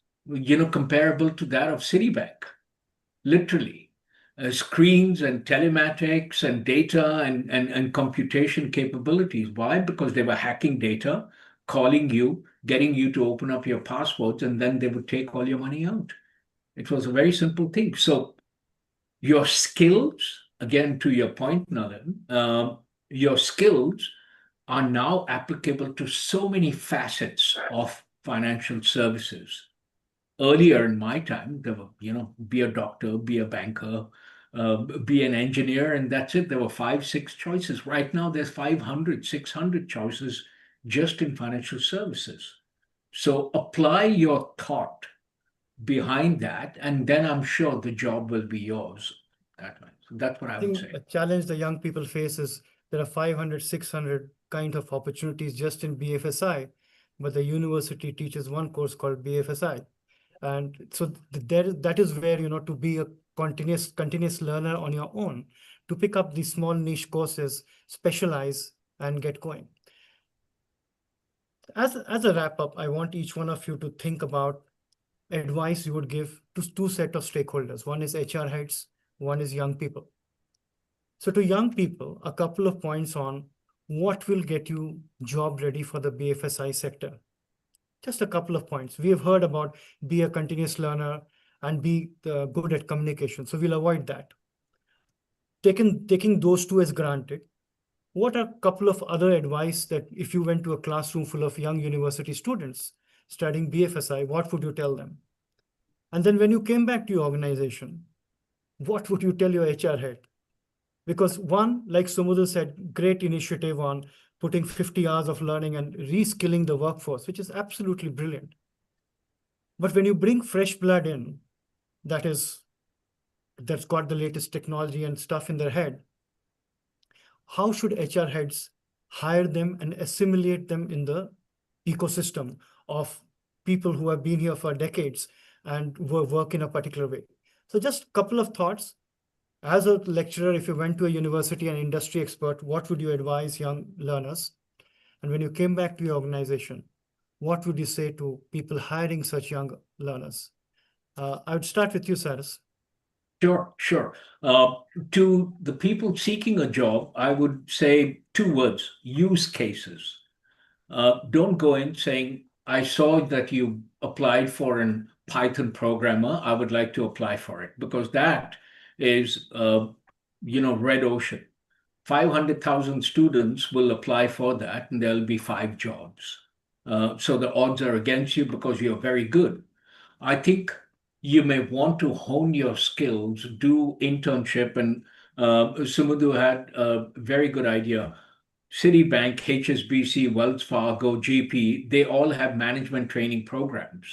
comparable to that of Citibank, literally. Screens and telematics and data and computation capabilities. Why? Because they were hacking data, calling you, getting you to open up your passports, and then they would take all your money out. It was a very simple thing. So your skills, again, to your point, Nalin, your skills are now applicable to so many facets of financial services. Earlier in my time, there were, be a doctor, be a banker, be an engineer, and that's it. There were 5, 6 choices. Right now, there's 500, 600 choices just in financial services. So apply your thought behind that, and then I'm sure the job will be yours that way. So that's what I would say. A challenge the young people face is there are 500, 600 kind of opportunities just in BFSI, but the university teaches one course called BFSI. And so that is where, to be a continuous learner on your own, to pick up these small niche courses, specialize, and get going. As a wrap up, I want each one of you to think about advice you would give to 2 set of stakeholders. One is HR heads, one is young people. So to young people, a couple of points on what will get you job ready for the BFSI sector. Just a couple of points. We have heard about be a continuous learner and be good at communication. So we'll avoid that. Taking those 2 as granted, what are a couple of other advice that if you went to a classroom full of young university students studying BFSI, what would you tell them? And then when you came back to your organization, what would you tell your HR head? Because one, like Sumudra said, great initiative on putting 50 hours of learning and reskilling the workforce, which is absolutely brilliant. But when you bring fresh blood in, that's got the latest technology and stuff in their head, how should HR heads hire them and assimilate them in the ecosystem of people who have been here for decades and work in a particular way? So just a couple of thoughts. As a lecturer, if you went to a university and industry expert, what would you advise young learners? And when you came back to your organization, what would you say to people hiring such young learners? I would start with you, Saras. Sure. To the people seeking a job, I would say 2 words: use cases. Don't go in saying, I saw that you applied for an Python programmer. I would like to apply for it, because that is, red ocean. 500,000 students will apply for that, and there'll be 5 jobs. So the odds are against you because you're very good. I think you may want to hone your skills, do internship, and Sumudhu had a very good idea. Citibank, HSBC, Wells Fargo, GP, they all have management training programs.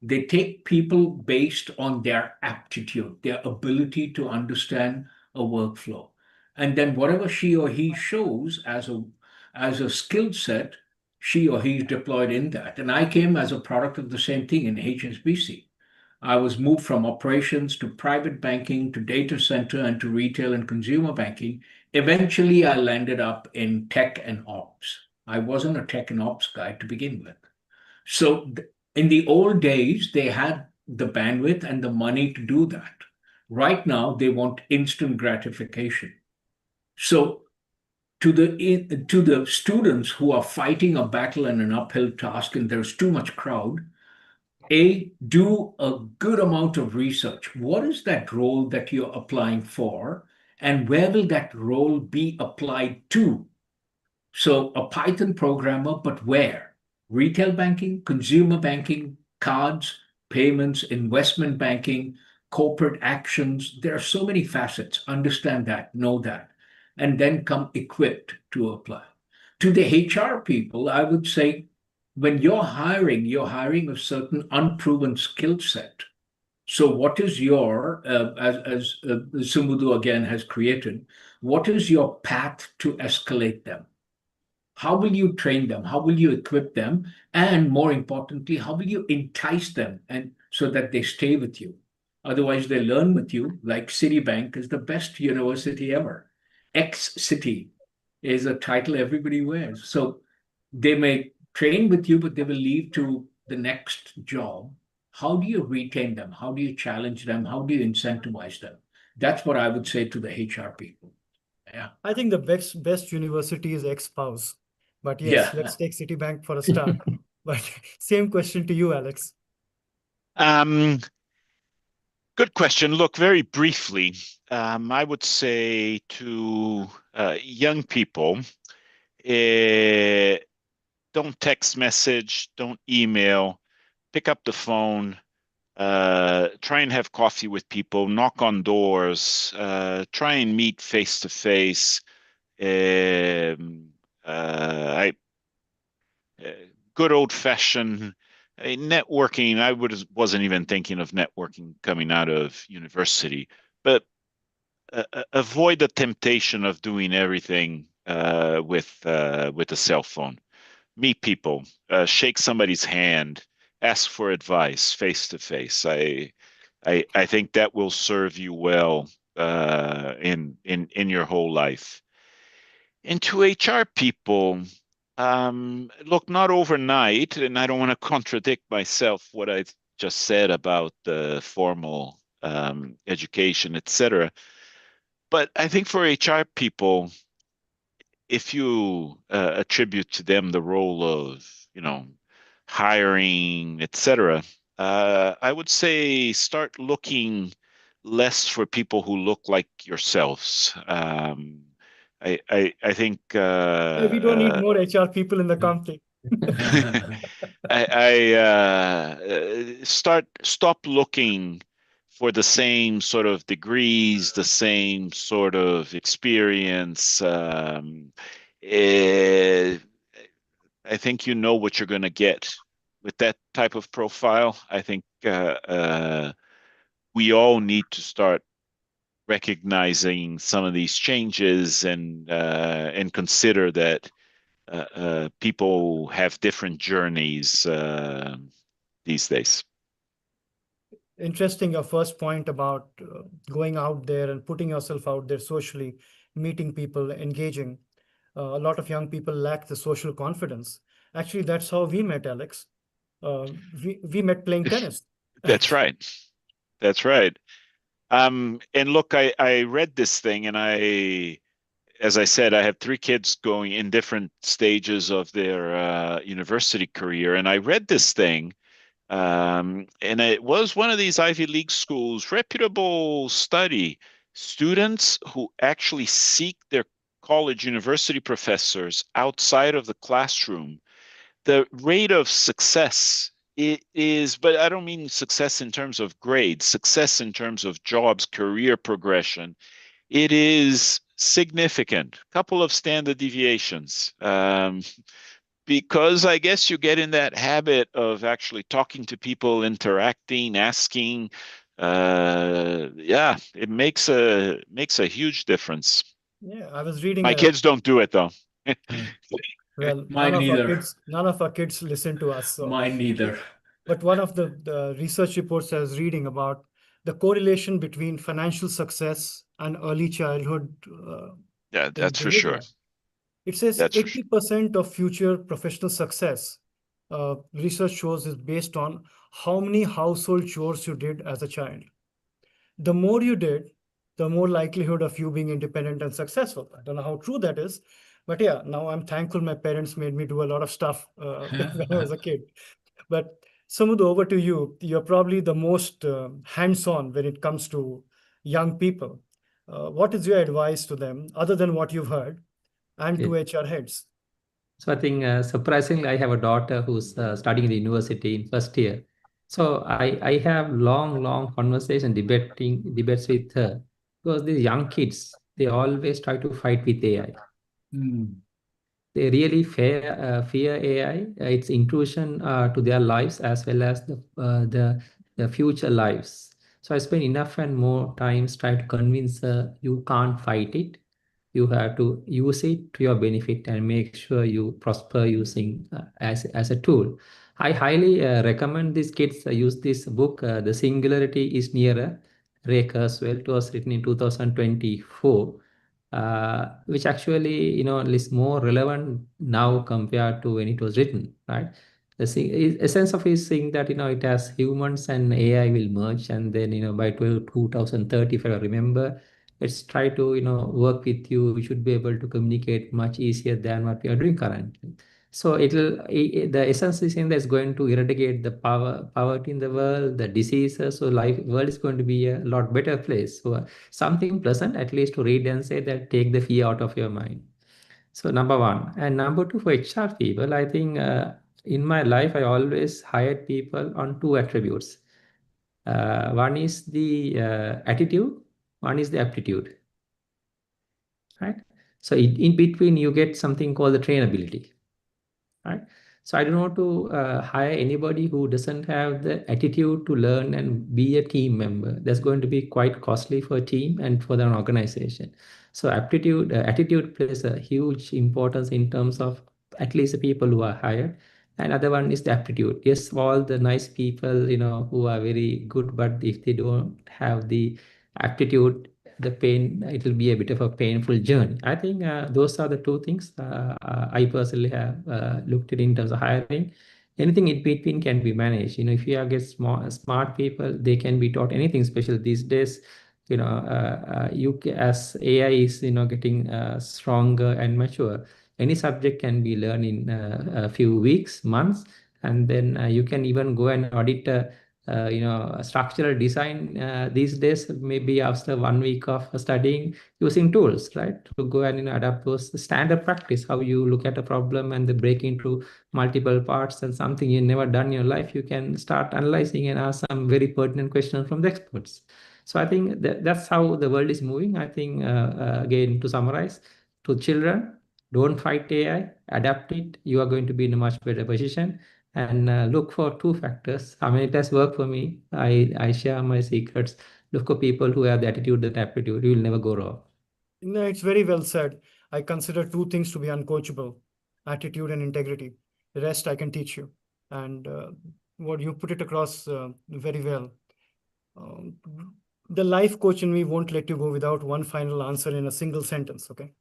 They take people based on their aptitude, their ability to understand a workflow. And then whatever she or he shows as a skill set, she or he is deployed in that. And I came as a product of the same thing in HSBC. I was moved from operations to private banking to data center and to retail and consumer banking. Eventually, I landed up in tech and ops. I wasn't a tech and ops guy to begin with. So in the old days, they had the bandwidth and the money to do that. Right now, they want instant gratification. So to the students who are fighting a battle and an uphill task, and there's too much crowd, do a good amount of research. What is that role that you're applying for, and where will that role be applied to? So a Python programmer, but where? Retail banking, consumer banking, cards, payments, investment banking, corporate actions. There are so many facets. Understand that, know that, and then come equipped to apply. To the HR people, I would say when you're hiring a certain unproven skill set. So what is your, as Sumudu again has created, what is your path to escalate them? How will you train them? How will you equip them? And more importantly, how will you entice them and so that they stay with you? Otherwise, they learn with you, like Citibank is the best university ever. X City is a title everybody wears. So they may train with you, but they will leave to the next job. How do you retain them? How do you challenge them? How do you incentivize them? That's what I would say to the HR people. Yeah. I think the best university is ex-spouse. But yes, Yeah. let's take Citibank for a start. But same question to you, Alex. Good question. Look, very briefly, I would say to young people, don't text message, don't email, pick up the phone, try and have coffee with people, knock on doors, try and meet face to face. Good old fashioned networking. Wasn't even thinking of networking coming out of university, but avoid the temptation of doing everything with a cell phone. Meet people, shake somebody's hand, ask for advice face to face. I think that will serve you well in your whole life. And to HR people, look, not overnight, and I don't want to contradict myself what I just said about the formal education, etc. But I think for HR people, if you attribute to them the role of, hiring, etc., I would say start looking less for people who look like yourselves. I think We don't need more HR people in the company. stop looking for the same sort of degrees, the same sort of experience. I think you know what you're going to get with that type of profile. I think we all need to start recognizing some of these changes and consider that people have different journeys these days. Interesting, your first point about going out there and putting yourself out there socially, meeting people, engaging. A lot of young people lack the social confidence. Actually, that's how we met, Alex. We met playing tennis. That's right. That's right. And look, I read this thing, and as I said, I have 3 kids going in different stages of their university career, and I read this thing, and it was one of these Ivy League schools, reputable study. Students who actually seek their college university professors outside of the classroom, the rate of success it is, but I don't mean success in terms of grades, success in terms of jobs, career progression. It is significant, couple of standard deviations. Because I guess you get in that habit of actually talking to people, interacting, asking. Yeah, it makes a huge difference. Yeah, I was reading My kids don't do it though. well, Mine neither. none of our kids listen to us. So. Mine neither. But one of the research reports I was reading about the correlation between financial success and early childhood Yeah, that's for behavior. sure. It says That's for sure. 80% of future professional success, research shows, is based on how many household chores you did as a child. The more you did, the more likelihood of you being independent and successful. I don't know how true that is, but yeah, now I'm thankful my parents made me do a lot of stuff when I was a kid. But Samud, over to you. You're probably the most hands-on when it comes to young people. What is your advice to them, other than what you've heard, and to HR heads? So I think surprisingly, I have a daughter who's studying in the university in first year. So I have long conversation debates with her because these young kids, they always try to fight with AI. Mm. they really fear AI, its intrusion to their lives as well as the future lives. So I spend enough and more times try to convince you can't fight it. You have to use it to your benefit and make sure you prosper using as a tool. I highly recommend these kids use this book. The Singularity is Nearer. Ray Kurzweil. It was written in 2024, which actually is more relevant now compared to when it was written, right? The essence of his saying that it has humans and AI will merge, and then by 2030, if I remember, let's try to work with you. We should be able to communicate much easier than what we are doing currently. So the essence is in that's going to eradicate the poverty in the world, the diseases. So life world is going to be a lot better place. So something pleasant at least to read and say that take the fear out of your mind. So number one. And number two, for HR people, I think in my life I always hired people on two attributes. One is the attitude, one is the aptitude, right? So in between you get something called the trainability, right? So I don't want to hire anybody who doesn't have the attitude to learn and be a team member. That's going to be quite costly for a team and for the organization. So attitude plays a huge importance in terms of at least the people who are hired. And other one is the aptitude. Yes, all the nice people, who are very good, but if they don't have the aptitude, the pain, it will be a bit of a painful journey. I think those are the two things I personally have looked at in terms of hiring. Anything in between can be managed. If you get smart people, they can be taught anything special these days. As AI is getting stronger and mature, any subject can be learned in a few weeks, months, and then you can even go and audit structural design these days, maybe after 1 week of studying using tools, right? To go and adapt those standard practice, how you look at a problem and they break into multiple parts and something you never done in your life, you can start analyzing and ask some very pertinent questions from the experts. So I think that's how the world is moving. I think, again, to summarize, to children, don't fight AI, adapt it. You are going to be in a much better position, and look for two factors. I mean, it has worked for me. I share my secrets. Look for people who have the attitude, the aptitude. You will never go wrong. No, it's very well said. I consider two things to be uncoachable: attitude and integrity. The rest I can teach you. And what you put it across very well. Um, the life coach in me won't let you go without one final answer in a single sentence, okay?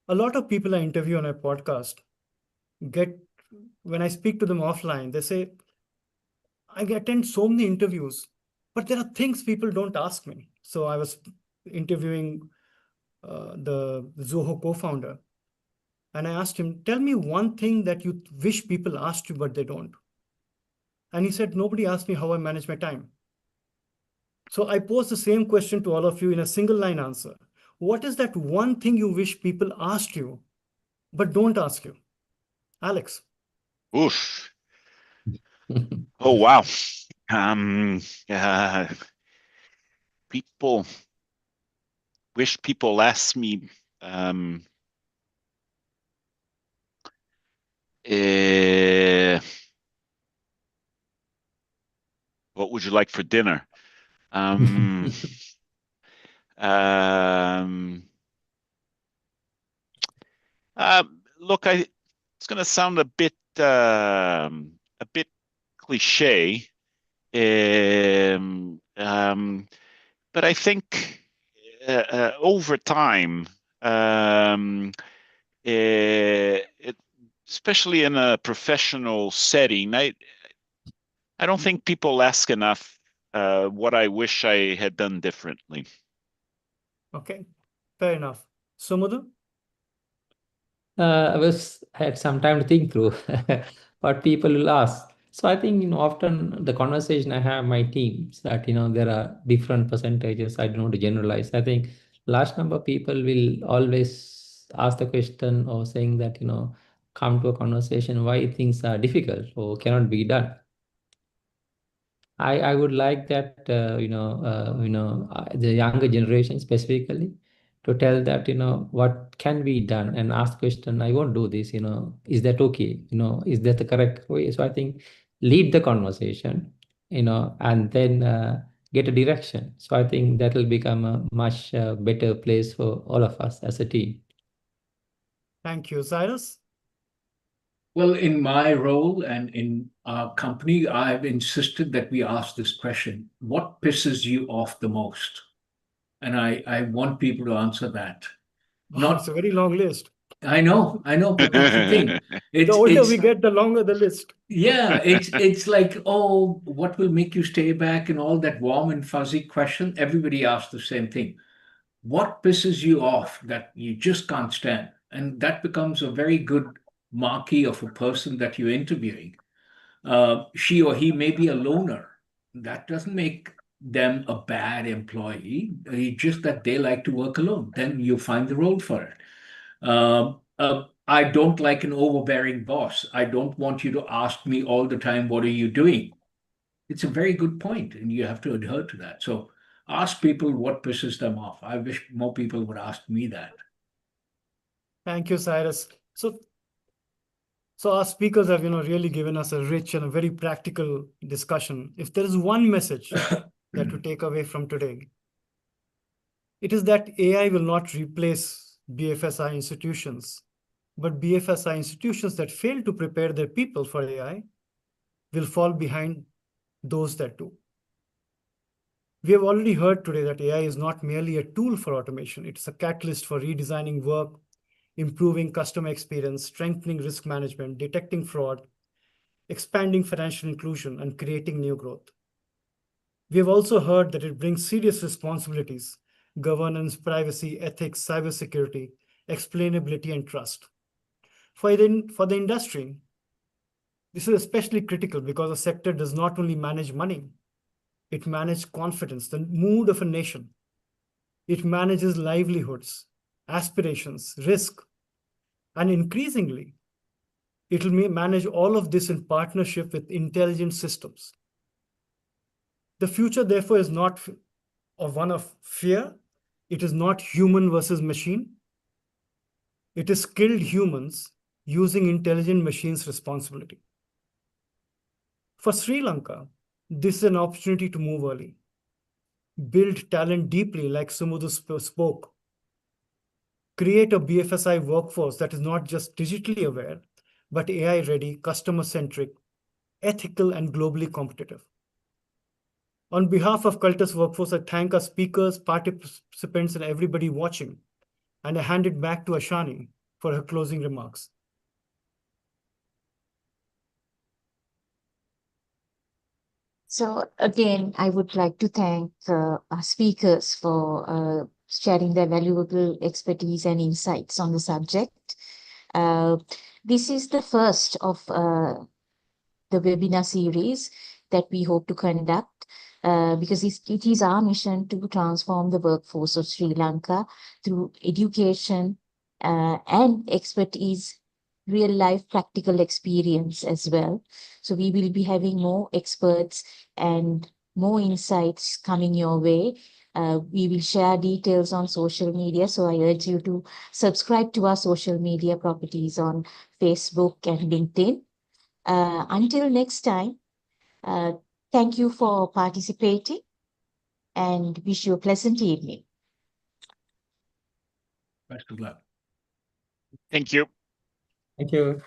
A lot of people I interview on a podcast get, when I speak to them offline, they say, I attend so many interviews, but there are things people don't ask me. So I was interviewing the Zoho co-founder, and I asked him, tell me one thing that you wish people asked you, but they don't. And he said, nobody asked me how I manage my time. So I pose the same question to all of you in a single line answer. What is that one thing you wish people asked you, but don't ask you? Alex. Oof. Oh, wow. Uh, people wish people ask me, what would you like for dinner? Um, look, it's going to sound a bit cliche, but I think over time, especially in a professional setting, I don't think people ask enough what I wish I had done differently. Okay, fair enough. Sumudhu? Had some time to think through what people will ask. So I think often the conversation I have my teams that there are different percentages. I don't want to generalize. I think large number of people will always ask the question or saying that come to a conversation why things are difficult or cannot be done. I would like that the younger generation specifically to tell that, what can be done and ask question, I won't do this, is that okay? Is that the correct way? So I think lead the conversation, and then get a direction. So I think that will become a much better place for all of us as a team. Thank you. Cyrus? Well, in my role and in our company, I've insisted that we ask this question: what pisses you off the most? And I want people to answer that. Wow, it's a very long list. I know, but that's the thing. The older we get, the longer the list. Yeah, it's like, oh, what will make you stay back, and all that warm and fuzzy question. Everybody asks the same thing. What pisses you off that you just can't stand? And that becomes a very good marquee of a person that you're interviewing. She or he may be a loner. That doesn't make them a bad employee. It's just that they like to work alone. Then you find the role for it. I don't like an overbearing boss. I don't want you to ask me all the time, what are you doing? It's a very good point, and you have to adhere to that. So ask people what pisses them off. I wish more people would ask me that. Thank you, Cyrus. So our speakers have, really given us a rich and a very practical discussion. If there is one message that to take away from today, it is that AI will not replace BFSI institutions, but BFSI institutions that fail to prepare their people for AI will fall behind those that do. We have already heard today that AI is not merely a tool for automation. It's a catalyst for redesigning work, improving customer experience, strengthening risk management, detecting fraud, expanding financial inclusion, and creating new growth. We have also heard that it brings serious responsibilities: governance, privacy, ethics, cybersecurity, explainability, and trust. For the industry, this is especially critical because the sector does not only manage money, it manages confidence, the mood of a nation. It manages livelihoods, aspirations, risk, and increasingly, it will manage all of this in partnership with intelligent systems. The future, therefore, is not one of fear. It is not human versus machine. It is skilled humans using intelligent machines' responsibility. For Sri Lanka, this is an opportunity to move early, build talent deeply, like Sumudhu spoke, create a BFSI workforce that is not just digitally aware, but AI-ready, customer-centric, ethical, and globally competitive. On behalf of Cultus Workforce, I thank our speakers, participants, and everybody watching, and I hand it back to Ashani for her closing remarks. So again, I would like to thank our speakers for sharing their valuable expertise and insights on the subject. This is the first of the webinar series that we hope to conduct because it is our mission to transform the workforce of Sri Lanka through education and expertise, real life practical experience as well. So we will be having more experts and more insights coming your way. We will share details on social media. So I urge you to subscribe to our social media properties on Facebook and LinkedIn. Until next time, thank you for participating and wish you a pleasant evening. Best of luck. Thank you. Thank you.